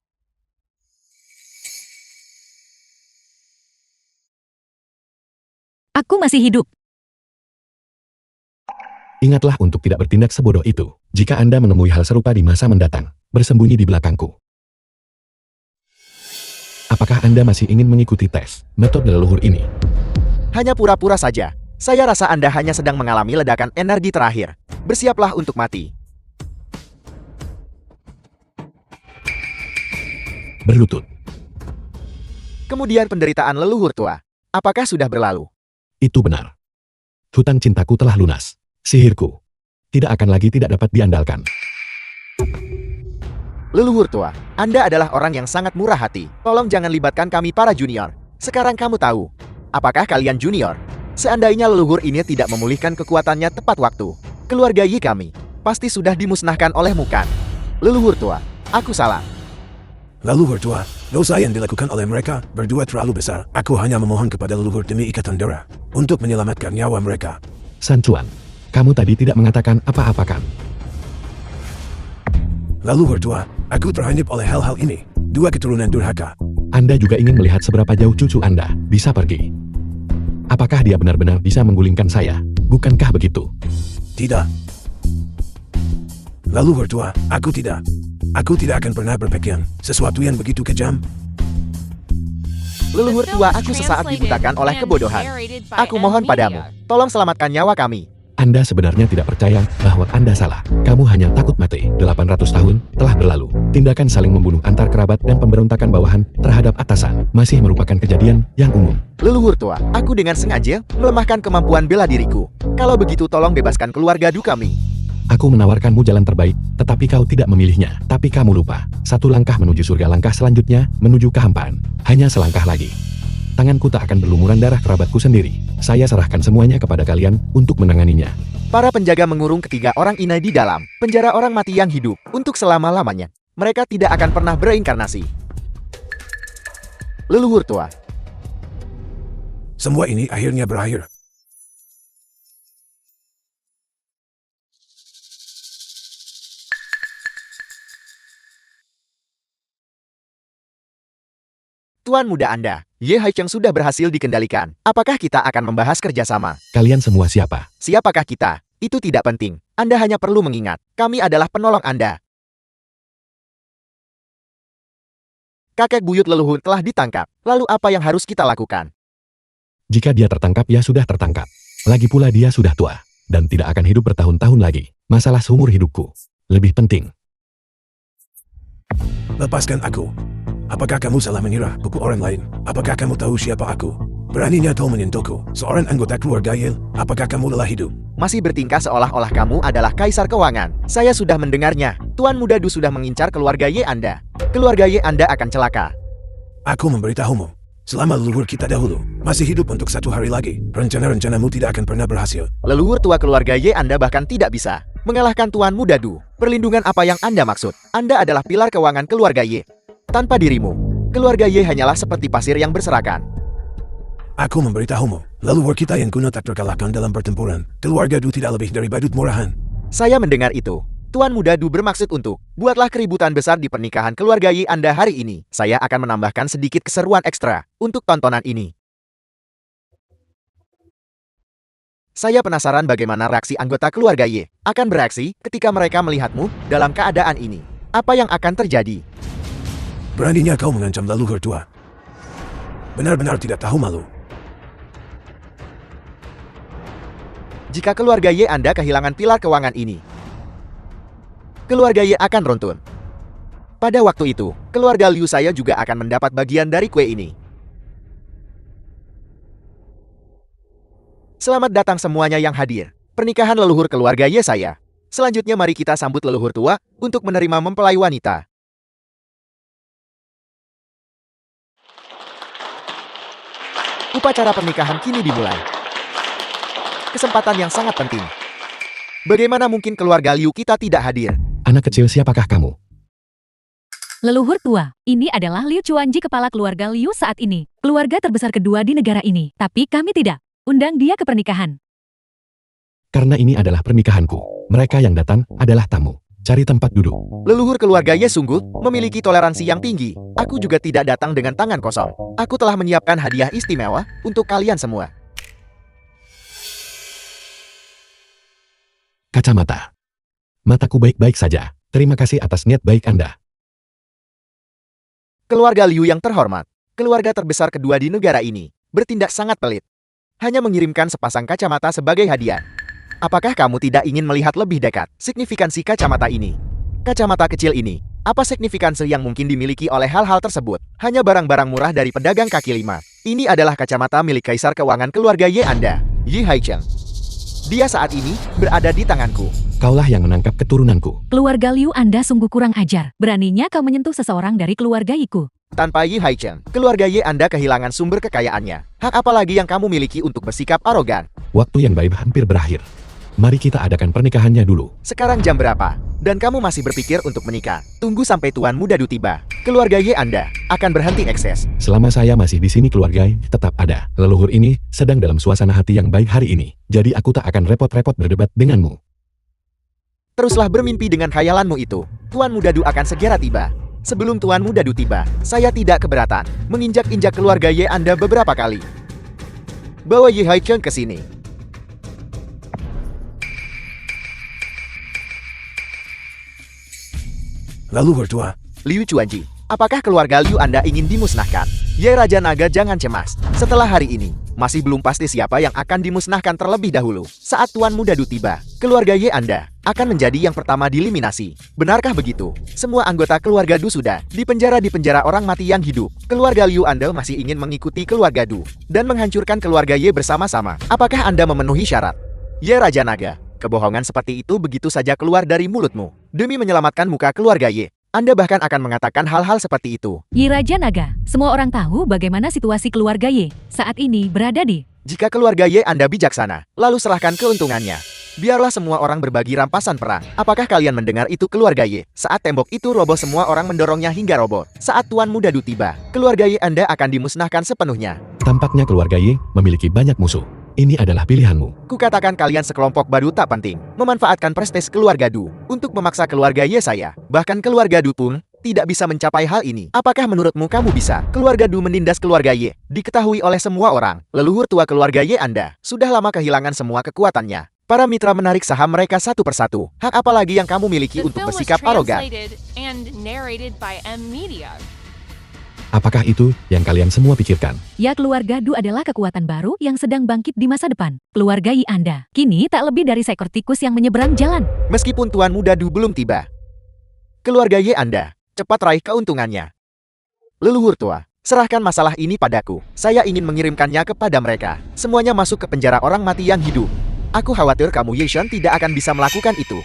Aku masih hidup. ingatlah untuk tidak bertindak sebodoh itu. Jika Anda menemui hal serupa di masa mendatang, bersembunyi di belakangku. Apakah Anda masih ingin mengikuti tes metode leluhur ini? Hanya pura-pura saja. Saya rasa Anda hanya sedang mengalami ledakan energi terakhir. Bersiaplah untuk mati. Berlutut. Kemudian penderitaan leluhur tua. Apakah sudah berlalu? Itu benar. Hutang cintaku telah lunas. Sihirku tidak akan lagi tidak dapat diandalkan. Leluhur tua, Anda adalah orang yang sangat murah hati. Tolong jangan libatkan kami para junior. Sekarang kamu tahu. Apakah kalian junior? Seandainya leluhur ini tidak memulihkan kekuatannya tepat waktu, keluarga Yi kami pasti sudah dimusnahkan oleh Mukan. Leluhur tua, aku salah. Leluhur tua, dosa yang dilakukan oleh mereka berdua terlalu besar. Aku hanya memohon kepada leluhur demi ikatan darah untuk menyelamatkan nyawa mereka. San Chuan, kamu tadi tidak mengatakan apa-apa kan? Leluhur tua, aku terhanyut oleh hal-hal ini. Dua keturunan durhaka. Anda juga ingin melihat seberapa jauh cucu Anda bisa pergi. Apakah dia benar-benar bisa menggulingkan saya? Bukankah begitu? Tidak. Leluhur tua, aku tidak. Aku tidak akan pernah berpikir sesuatu yang begitu kejam. Leluhur tua, aku sesaat dibutakan oleh kebodohan. Aku mohon padamu, tolong selamatkan nyawa kami. Anda sebenarnya tidak percaya bahwa Anda salah. Kamu hanya takut mati. 800 tahun telah berlalu. Tindakan saling membunuh antar kerabat dan pemberontakan bawahan terhadap atasan masih merupakan kejadian yang umum. Leluhur tua, aku dengan sengaja melemahkan kemampuan bela diriku. Kalau begitu tolong bebaskan keluarga Du kami. Aku menawarkanmu jalan terbaik, tetapi kau tidak memilihnya. Tapi kamu lupa, satu langkah menuju surga, langkah selanjutnya menuju kehampaan. Hanya selangkah lagi. Tanganku tak akan berlumuran darah kerabatku sendiri. Saya serahkan semuanya kepada kalian untuk menanganinya. Para penjaga mengurung ketiga orang ini di dalam penjara orang mati yang hidup untuk selama-lamanya. Mereka tidak akan pernah bereinkarnasi. Leluhur tua. Semua ini akhirnya berakhir. Tuan muda Anda, Ye Haicheng sudah berhasil dikendalikan. Apakah kita akan membahas kerjasama? Kalian semua siapa? Siapakah kita? Itu tidak penting. Anda hanya perlu mengingat, kami adalah penolong Anda. Kakek buyut leluhur telah ditangkap. Lalu apa yang harus kita lakukan? Jika dia tertangkap, ya sudah tertangkap. Lagi pula dia sudah tua, dan tidak akan hidup bertahun-tahun lagi. Masalah seumur hidupku lebih penting. Lepaskan aku. Apakah kamu salah mengira buku orang lain? Apakah kamu tahu siapa aku? Beraninya kau menyentuhku, seorang anggota keluarga Yale. Apakah kamu lelah hidup? Masih bertingkah seolah-olah kamu adalah kaisar keuangan. Saya sudah mendengarnya. Tuan muda Du sudah mengincar keluarga Ye Anda. Keluarga Ye Anda akan celaka. Aku memberitahumu. Selama leluhur kita dahulu masih hidup untuk 1 hari lagi, rencana-rencanamu tidak akan pernah berhasil. Leluhur tua keluarga Ye Anda bahkan tidak bisa mengalahkan Tuan muda Du. Perlindungan apa yang Anda maksud? Anda adalah pilar keuangan keluarga Ye. Tanpa dirimu, keluarga Ye hanyalah seperti pasir yang berserakan. Aku memberitahumu, leluhur kita yang kuno tak terkalahkan dalam pertempuran. Keluarga Du tidak lebih dari badut murahan. Saya mendengar itu. Tuan muda Du bermaksud untuk buatlah keributan besar di pernikahan keluarga Ye Anda hari ini. Saya akan menambahkan sedikit keseruan ekstra untuk tontonan ini. Saya penasaran bagaimana reaksi anggota keluarga Ye akan bereaksi ketika mereka melihatmu dalam keadaan ini. Apa yang akan terjadi? Beraninya kau mengancam leluhur tua. Benar-benar tidak tahu malu. Jika keluarga Ye Anda kehilangan pilar keuangan ini, keluarga Ye akan runtuh. Pada waktu itu, keluarga Liu saya juga akan mendapat bagian dari kue ini. Selamat datang semuanya yang hadir. Pernikahan leluhur keluarga Ye saya. Selanjutnya mari kita sambut leluhur tua untuk menerima mempelai wanita. Upacara pernikahan kini dimulai. Kesempatan yang sangat penting. Bagaimana mungkin keluarga Liu kita tidak hadir? Anak kecil, siapakah kamu? Leluhur tua, ini adalah Liu Chuanji, kepala keluarga Liu saat ini. Keluarga terbesar kedua di negara ini. Tapi kami tidak undang dia ke pernikahan. Karena ini adalah pernikahanku. Mereka yang datang adalah tamu. Cari tempat duduk. Leluhur keluarga Ye sungguh memiliki toleransi yang tinggi. Aku juga tidak datang dengan tangan kosong. Aku telah menyiapkan hadiah istimewa untuk kalian semua. Kacamata. Mataku baik-baik saja. Terima kasih atas niat baik Anda. Keluarga Liu yang terhormat, keluarga terbesar kedua di negara ini, bertindak sangat pelit. Hanya mengirimkan sepasang kacamata sebagai hadiah. Apakah kamu tidak ingin melihat lebih dekat signifikansi kacamata ini? Kacamata kecil ini, apa signifikansi yang mungkin dimiliki oleh hal-hal tersebut? Hanya barang-barang murah dari pedagang kaki lima. Ini adalah kacamata milik kaisar keuangan keluarga Ye Anda, Ye Haicheng. Dia saat ini berada di tanganku. Kaulah yang menangkap keturunanku. Keluarga Liu Anda sungguh kurang ajar. Beraninya kau menyentuh seseorang dari keluarga Yiku. Tanpa Ye Haicheng, keluarga Ye Anda kehilangan sumber kekayaannya. Hak apa lagi yang kamu miliki untuk bersikap arogan? Waktu yang baik hampir berakhir. Mari kita adakan pernikahannya dulu. Sekarang jam berapa? Dan kamu masih berpikir untuk menikah? Tunggu sampai Tuan Muda Du tiba. Keluarga Ye Anda akan berhenti ekses. Selama saya masih di sini, keluarga tetap ada. Leluhur ini sedang dalam suasana hati yang baik hari ini. Jadi aku tak akan repot-repot berdebat denganmu. Teruslah bermimpi dengan khayalanmu itu. Tuan Muda Du akan segera tiba. Sebelum Tuan Muda Du tiba, saya tidak keberatan menginjak-injak keluarga Ye Anda beberapa kali. Bawa Ye Haicheng ke sini. Leluhur tua. Liu Chuanji, apakah keluarga Liu Anda ingin dimusnahkan? Ye Raja Naga, jangan cemas. Setelah hari ini, masih belum pasti siapa yang akan dimusnahkan terlebih dahulu. Saat Tuan Muda Du tiba, keluarga Ye Anda akan menjadi yang pertama dieliminasi. Benarkah begitu? Semua anggota keluarga Du sudah dipenjara di penjara orang mati yang hidup. Keluarga Liu Anda masih ingin mengikuti keluarga Du dan menghancurkan keluarga Ye bersama-sama. Apakah Anda memenuhi syarat? Ye Raja Naga, Kebohongan seperti itu begitu saja keluar dari mulutmu. Demi menyelamatkan muka keluarga Ye, Anda bahkan akan mengatakan hal-hal seperti itu. Yi Raja Naga, semua orang tahu bagaimana situasi keluarga Ye saat ini berada di... Jika keluarga Ye Anda bijaksana, lalu serahkan keuntungannya. Biarlah semua orang berbagi rampasan perang. Apakah kalian mendengar itu keluarga Ye? Saat tembok itu roboh semua orang mendorongnya hingga roboh. Saat Tuan Muda Du tiba, keluarga Ye Anda akan dimusnahkan sepenuhnya. Tampaknya keluarga Ye memiliki banyak musuh. Ini adalah pilihanmu. Kukatakan kalian sekelompok badu tak penting, memanfaatkan prestis keluarga Du untuk memaksa keluarga Ye saya. Bahkan keluarga Du pun tidak bisa mencapai hal ini. Apakah menurutmu kamu bisa? Keluarga Du menindas keluarga Ye. Diketahui oleh semua orang, leluhur tua keluarga Ye Anda sudah lama kehilangan semua kekuatannya. Para mitra menarik saham mereka satu persatu. Hak apa lagi yang kamu miliki The untuk film was bersikap arogan? translated and narrated by M Media. Apakah itu yang kalian semua pikirkan? Ya, keluarga Du adalah kekuatan baru yang sedang bangkit di masa depan. Keluarga Yi Anda kini tak lebih dari seekor tikus yang menyeberang jalan. Meskipun Tuan Muda Du belum tiba, keluarga Ye Anda cepat raih keuntungannya. Leluhur tua, serahkan masalah ini padaku. Saya ingin mengirimkannya kepada mereka. Semuanya masuk ke penjara orang mati yang hidup. Aku khawatir kamu Ye Shen tidak akan bisa melakukan itu.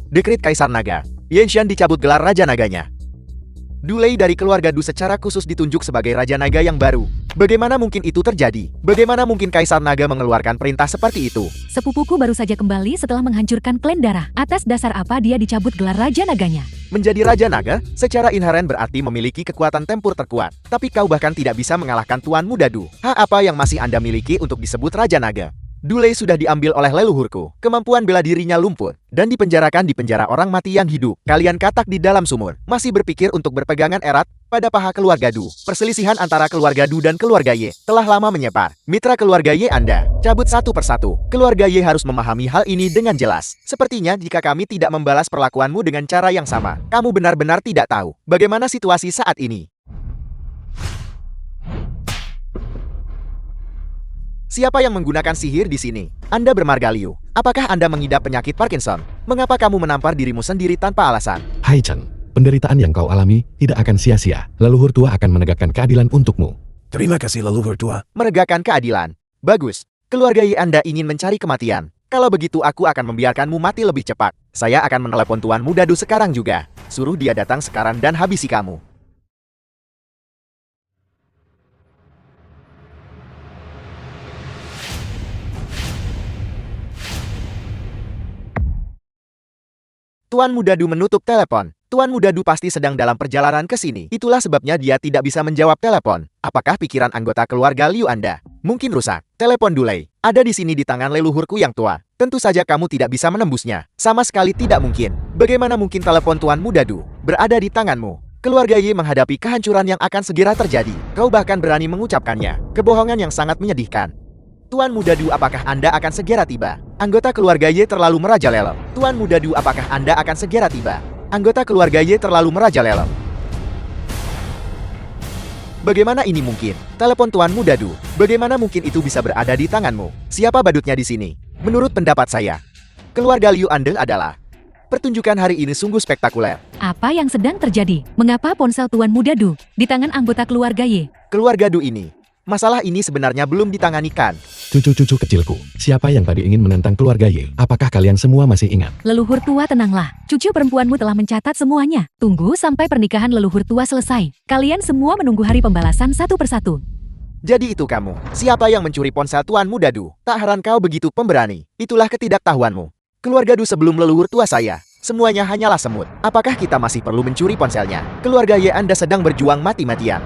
Dekrit Kaisar Naga. Ye Shen dicabut gelar Raja Naganya. Du Lei dari keluarga Du secara khusus ditunjuk sebagai Raja Naga yang baru. Bagaimana mungkin itu terjadi? Bagaimana mungkin Kaisar Naga mengeluarkan perintah seperti itu? Sepupuku baru saja kembali setelah menghancurkan klan darah. Atas dasar apa dia dicabut gelar Raja Naganya? Menjadi Raja Naga, secara inheren berarti memiliki kekuatan tempur terkuat. Tapi kau bahkan tidak bisa mengalahkan Tuan Muda Du. Hak apa yang masih Anda miliki untuk disebut Raja Naga? Du Lei sudah diambil oleh leluhurku. Kemampuan bela dirinya lumpuh dan dipenjarakan di penjara orang mati yang hidup. Kalian katak di dalam sumur, masih berpikir untuk berpegangan erat pada paha keluarga Du. Perselisihan antara keluarga Du dan keluarga Ye telah lama menyebar. Mitra keluarga Ye Anda cabut satu persatu. Keluarga Ye harus memahami hal ini dengan jelas. Sepertinya jika kami tidak membalas perlakuanmu dengan cara yang sama, kamu benar-benar tidak tahu bagaimana situasi saat ini. Siapa yang menggunakan sihir di sini? Anda bermarga Liu. Apakah Anda mengidap penyakit Parkinson? Mengapa kamu menampar dirimu sendiri tanpa alasan? Hai Chen, penderitaan yang kau alami tidak akan sia-sia. Leluhur tua akan menegakkan keadilan untukmu. Terima kasih leluhur tua. Menegakkan keadilan. Bagus. Keluarga Ye Anda ingin mencari kematian. Kalau begitu aku akan membiarkanmu mati lebih cepat. Saya akan menelepon Tuan Muda Du sekarang juga. Suruh dia datang sekarang dan habisi kamu. Tuan Muda Du menutup telepon. Tuan Muda Du pasti sedang dalam perjalanan ke sini. Itulah sebabnya dia tidak bisa menjawab telepon. Apakah pikiran anggota keluarga Liu Anda mungkin rusak? Telepon Du Lei ada di sini di tangan leluhurku yang tua. Tentu saja kamu tidak bisa menembusnya. Sama sekali tidak mungkin. Bagaimana mungkin telepon Tuan Muda Du berada di tanganmu? Keluarga Ye menghadapi kehancuran yang akan segera terjadi. Kau bahkan berani mengucapkannya. Kebohongan yang sangat menyedihkan. Tuan Muda Du, apakah Anda akan segera tiba? Anggota keluarga Ye terlalu merajalela. Tuan Muda Du, apakah Anda akan segera tiba? Anggota keluarga Ye terlalu merajalela. Bagaimana ini mungkin? Telepon Tuan Muda Du. Bagaimana mungkin itu bisa berada di tanganmu? Siapa badutnya di sini? Menurut pendapat saya, keluarga Liu Anda adalah... Pertunjukan hari ini sungguh spektakuler. Apa yang sedang terjadi? Mengapa ponsel Tuan Muda Du di tangan anggota keluarga Ye? Keluarga Du ini, masalah ini sebenarnya belum ditangani kan? Cucu-cucu kecilku, siapa yang tadi ingin menentang keluarga Ye? Apakah kalian semua masih ingat? Leluhur tua, tenanglah. Cucu perempuanmu telah mencatat semuanya. Tunggu sampai pernikahan leluhur tua selesai. Kalian semua menunggu hari pembalasan satu persatu. Jadi itu kamu. Siapa yang mencuri ponsel Tuan Muda Du? Tak heran kau begitu pemberani. Itulah ketidaktahuanmu. Keluarga Du sebelum leluhur tua saya, semuanya hanyalah semut. Apakah kita masih perlu mencuri ponselnya? Keluarga Ye Anda sedang berjuang mati-matian.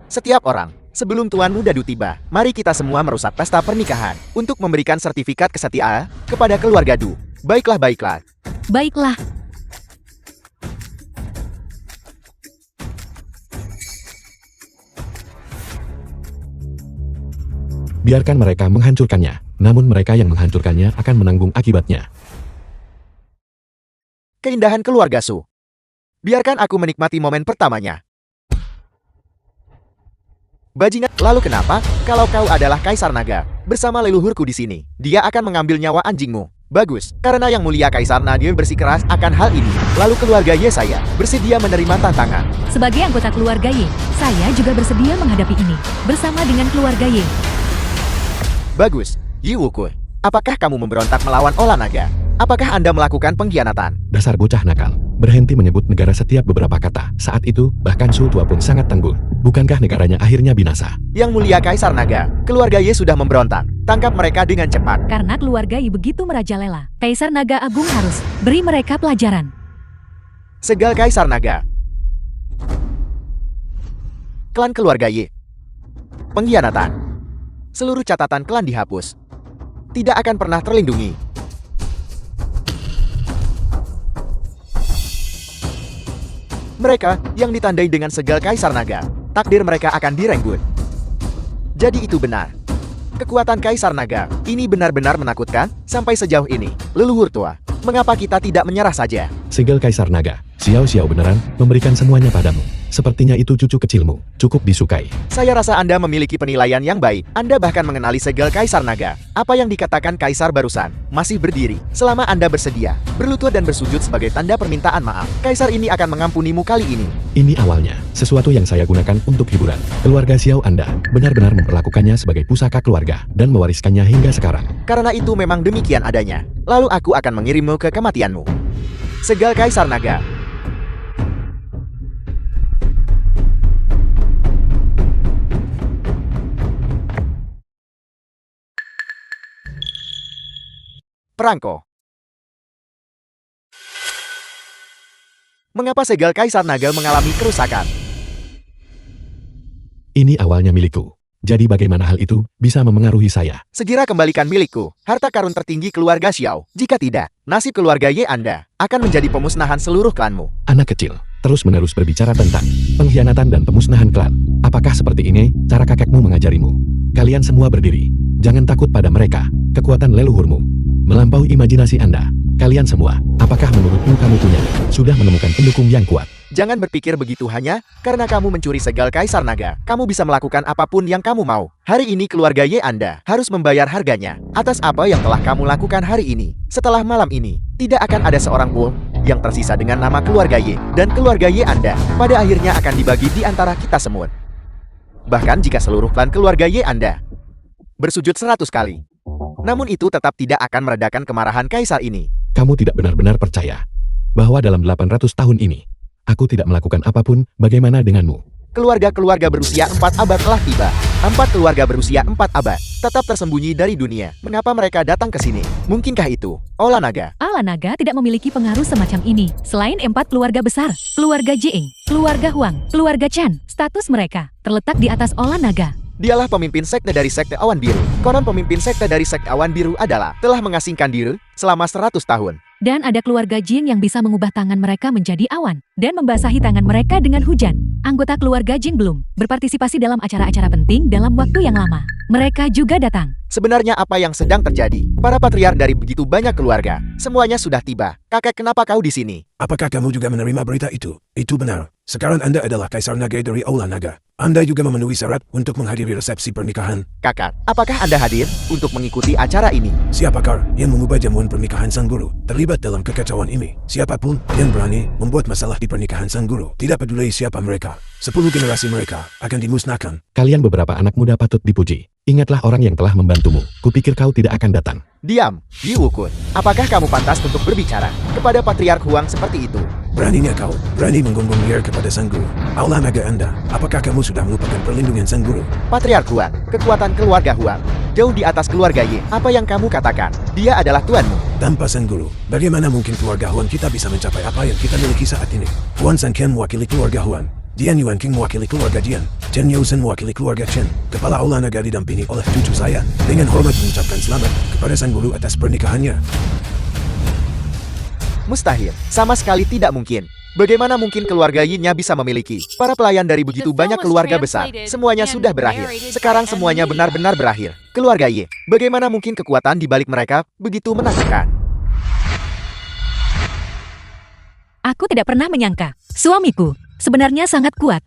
Setiap orang, sebelum Tuan Muda Du tiba, mari kita semua merusak pesta pernikahan untuk memberikan sertifikat kesetiaan kepada keluarga Du. Baiklah, baiklah. Baiklah. Biarkan mereka menghancurkannya. Namun mereka yang menghancurkannya akan menanggung akibatnya. Keindahan keluarga Su. Biarkan aku menikmati momen pertamanya. Bajingan, lalu kenapa? Kalau kau adalah Kaisar Naga, bersama leluhurku di sini, dia akan mengambil nyawa anjingmu. Bagus, karena Yang Mulia Kaisar Nadir bersikeras akan hal ini. Lalu keluarga Ye saya bersedia menerima tantangan. Sebagai anggota keluarga Ye, saya juga bersedia menghadapi ini bersama dengan keluarga Ye. Bagus, Yi Wuku. Apakah kamu memberontak melawan Olah Naga? Apakah Anda melakukan pengkhianatan? Dasar bocah nakal. Berhenti menyebut negara setiap beberapa kata. Saat itu, bahkan Su Tua pun sangat tangguh. Bukankah negaranya akhirnya binasa? Yang Mulia Kaisar Naga, keluarga Ye sudah memberontak. Tangkap mereka dengan cepat. Karena keluarga Ye begitu merajalela, Kaisar Naga Agung harus beri mereka pelajaran. Segal Kaisar Naga. Klan keluarga Ye. Pengkhianatan. Seluruh catatan klan dihapus. Tidak akan pernah terlindungi. Mereka yang ditandai dengan segal Kaisar Naga, takdir mereka akan direnggut. Jadi itu benar. Kekuatan Kaisar Naga ini benar-benar menakutkan sampai sejauh ini. Leluhur tua, mengapa kita tidak menyerah saja? Segel Kaisar Naga, Xiao Xiao beneran memberikan semuanya padamu. Sepertinya itu cucu kecilmu, cukup disukai. Saya rasa Anda memiliki penilaian yang baik. Anda bahkan mengenali segel Kaisar Naga. Apa yang dikatakan Kaisar barusan masih berdiri. Selama Anda bersedia berlutut dan bersujud sebagai tanda permintaan maaf, Kaisar ini akan mengampunimu kali ini. Ini awalnya, sesuatu yang saya gunakan untuk hiburan. Keluarga Xiao Anda benar-benar memperlakukannya sebagai pusaka keluarga dan mewariskannya hingga sekarang. Karena itu memang demikian adanya. Lalu aku akan mengirimmu ke kematianmu. Segal Kaisar Naga. Perangko. Mengapa segel Kaisar Naga mengalami kerusakan? Ini awalnya milikku. Jadi bagaimana hal itu bisa memengaruhi saya? Segera kembalikan milikku, harta karun tertinggi keluarga Xiao. Jika tidak, nasib keluarga Ye Anda akan menjadi pemusnahan seluruh klanmu. Anak kecil, terus-menerus berbicara tentang pengkhianatan dan pemusnahan klan. Apakah seperti ini cara kakekmu mengajarimu? Kalian semua berdiri. Jangan takut pada mereka. Kekuatan leluhurmu melampaui imajinasi Anda. Kalian semua, apakah menurutmu kamu sudah menemukan pendukung yang kuat? Jangan berpikir begitu hanya karena kamu mencuri segal Kaisar Naga. Kamu bisa melakukan apapun yang kamu mau. Hari ini keluarga Ye Anda harus membayar harganya atas apa yang telah kamu lakukan hari ini. Setelah malam ini, tidak akan ada seorang pun yang tersisa dengan nama keluarga Ye. Dan keluarga Ye Anda pada akhirnya akan dibagi di antara kita semua. Bahkan jika seluruh klan keluarga Ye Anda bersujud 100 kali. Namun itu tetap tidak akan meredakan kemarahan Kaisar ini. Kamu tidak benar-benar percaya bahwa dalam 800 tahun ini, aku tidak melakukan apapun. Bagaimana denganmu? Keluarga-keluarga berusia 4 abad telah tiba. 4 keluarga berusia 4 abad tetap tersembunyi dari dunia. Mengapa mereka datang ke sini? Mungkinkah itu Olah Naga? Olah Naga tidak memiliki pengaruh semacam ini. Selain 4 keluarga besar, keluarga Jieng, keluarga Huang, keluarga Chan, status mereka terletak di atas Olah Naga. Dialah pemimpin sekte dari sekte Awan Biru. Konon pemimpin sekte dari sekte Awan Biru adalah telah mengasingkan diri selama 100 tahun. Dan ada keluarga Jin yang bisa mengubah tangan mereka menjadi awan dan membasahi tangan mereka dengan hujan. Anggota keluarga Jin belum berpartisipasi dalam acara-acara penting dalam waktu yang lama. Mereka juga datang. Sebenarnya apa yang sedang terjadi? Para patriark dari begitu banyak keluarga, semuanya sudah tiba. Kakek, kenapa kau di sini? Apakah kamu juga menerima berita itu? Itu benar. Sekarang Anda adalah Kaisar Naga dari Olah Naga. Anda juga memenuhi syarat untuk menghadiri resepsi pernikahan. Kakak, apakah Anda hadir untuk mengikuti acara ini? Siapakah yang mengubah jamuan pernikahan sang guru? Terlibat dalam kekacauan ini. Siapapun yang berani membuat masalah di pernikahan sang guru, tidak peduli siapa mereka, 10 generasi mereka akan dimusnahkan. Kalian beberapa anak muda patut dipuji. Ingatlah orang yang telah membantumu. Kupikir kau tidak akan datang. Diam, Yi Wukun. Apakah kamu pantas untuk berbicara kepada Patriark Huang seperti itu? Beraninya kau, berani menggonggong liar kepada sang guru. Aula naga Anda, apakah kamu sudah melupakan perlindungan sang guru? Patriark Huang, kekuatan keluarga Huang, jauh di atas keluarga Ye. Apa yang kamu katakan? Dia adalah tuanmu. Tanpa sang guru, bagaimana mungkin keluarga Huang kita bisa mencapai apa yang kita miliki saat ini? Huan San Qian mewakili keluarga Huang. Jian Yuan King mewakili keluarga Jian. Chen Yousen mewakili keluarga Chen. Kepala Aula Naga didampingi oleh cucu saya. Dengan hormat mengucapkan selamat kepada sang guru atas pernikahannya. Mustahil, sama sekali tidak mungkin. Bagaimana mungkin keluarga Yin-nya bisa memiliki para pelayan dari begitu banyak keluarga besar? Semuanya sudah berakhir. Sekarang semuanya benar-benar berakhir. Keluarga Yi, bagaimana mungkin kekuatan di balik mereka begitu menakutkan? Aku tidak pernah menyangka, suamiku sebenarnya sangat kuat.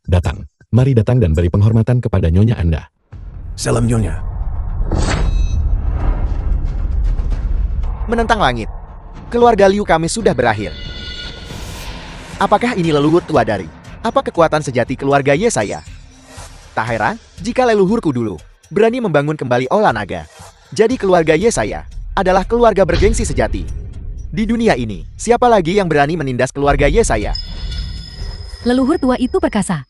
Datang. Mari datang dan beri penghormatan kepada nyonya Anda. Salam nyonya. menentang langit. Keluarga Liu kami sudah berakhir. Apakah ini leluhur tua dari? Apa kekuatan sejati keluarga Ye saya? Tak heran jika leluhurku dulu berani membangun kembali Olah Naga. Jadi keluarga Ye saya adalah keluarga bergengsi sejati. Di dunia ini, siapa lagi yang berani menindas keluarga Ye saya? Leluhur tua itu perkasa.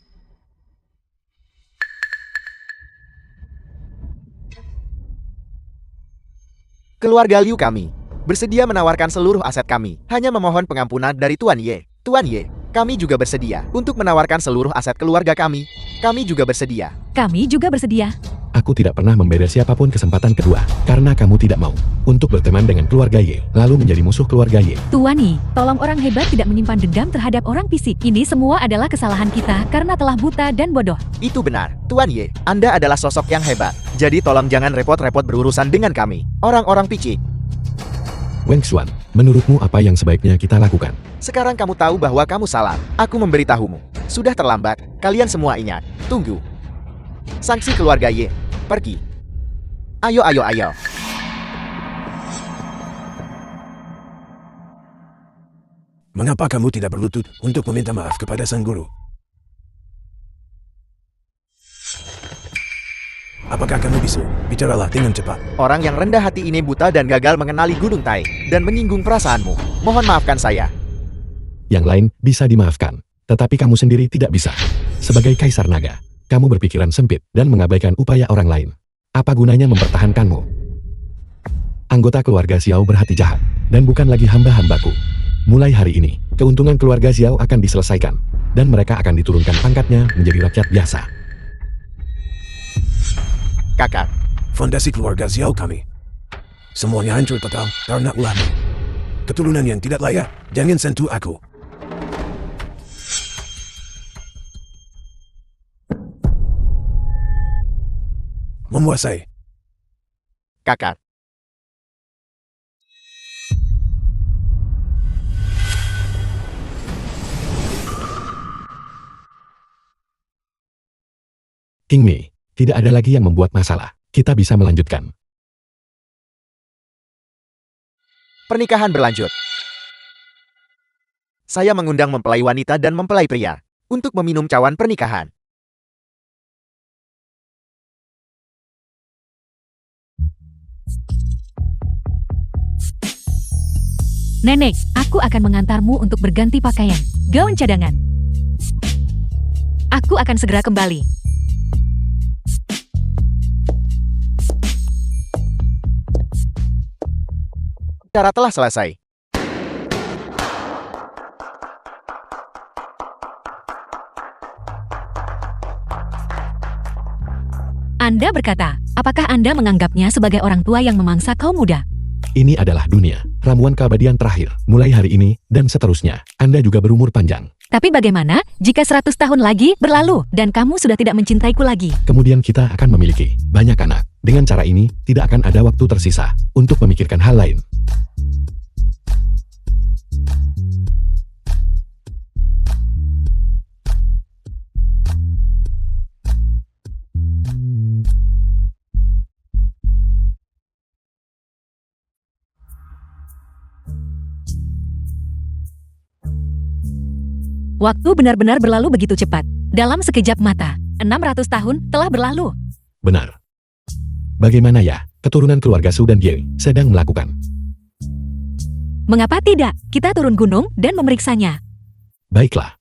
Keluarga Liu kami bersedia menawarkan seluruh aset kami, hanya memohon pengampunan dari Tuan Ye. Tuan Ye, kami juga bersedia untuk menawarkan seluruh aset keluarga kami. Kami juga bersedia. Kami juga bersedia. Aku tidak pernah memberi siapapun kesempatan kedua, karena kamu tidak mau untuk berteman dengan keluarga Ye, lalu menjadi musuh keluarga Ye. Tuan Yi, tolong orang hebat tidak menyimpan dendam terhadap orang fisik. Ini semua adalah kesalahan kita karena telah buta dan bodoh. Itu benar. Tuan Ye, Anda adalah sosok yang hebat. Jadi tolong jangan repot-repot berurusan dengan kami, orang-orang picik. Wang Xuan, menurutmu apa yang sebaiknya kita lakukan? Sekarang kamu tahu bahwa kamu salah. Aku memberitahumu. Sudah terlambat. Kalian semua ingat. Tunggu. Sanksi keluarga Ye. Pergi. Ayo, ayo, ayo. Mengapa kamu tidak berlutut untuk meminta maaf kepada sang guru? Apakah kamu bisa? Bicaralah dengan cepat. Orang yang rendah hati ini buta dan gagal mengenali Gunung Tai dan menyinggung perasaanmu. Mohon maafkan saya. Yang lain bisa dimaafkan, tetapi kamu sendiri tidak bisa. Sebagai Kaisar Naga, kamu berpikiran sempit dan mengabaikan upaya orang lain. Apa gunanya mempertahankanmu? Anggota keluarga Xiao berhati jahat, dan bukan lagi hamba-hambaku. Mulai hari ini, keuntungan keluarga Xiao akan diselesaikan, dan mereka akan diturunkan pangkatnya menjadi rakyat biasa. Kakak, Fondasi keluarga Xiao kami semuanya hancur total karena ulahmu. Keturunan yang tidak layak, jangan sentuh aku. Menguasai. kakak. King Mi, tidak ada lagi yang membuat masalah. Kita bisa melanjutkan. Pernikahan berlanjut. Saya mengundang mempelai wanita dan mempelai pria untuk meminum cawan pernikahan. Nenek, aku akan mengantarmu untuk berganti pakaian. Gaun cadangan. Aku akan segera kembali. Acara telah selesai. Anda berkata, apakah Anda menganggapnya sebagai orang tua yang memangsa kaum muda? Ini adalah dunia, ramuan keabadian terakhir, mulai hari ini, dan seterusnya. Anda juga berumur panjang. Tapi bagaimana jika 100 tahun lagi berlalu dan kamu sudah tidak mencintaiku lagi? Kemudian kita akan memiliki banyak anak. Dengan cara ini, tidak akan ada waktu tersisa untuk memikirkan hal lain. Waktu benar-benar berlalu begitu cepat. Dalam sekejap mata, 600 tahun telah berlalu. Benar. Bagaimana ya, keturunan keluarga Su dan Ye sedang melakukan? Mengapa tidak? Kita turun gunung dan memeriksanya. Baiklah.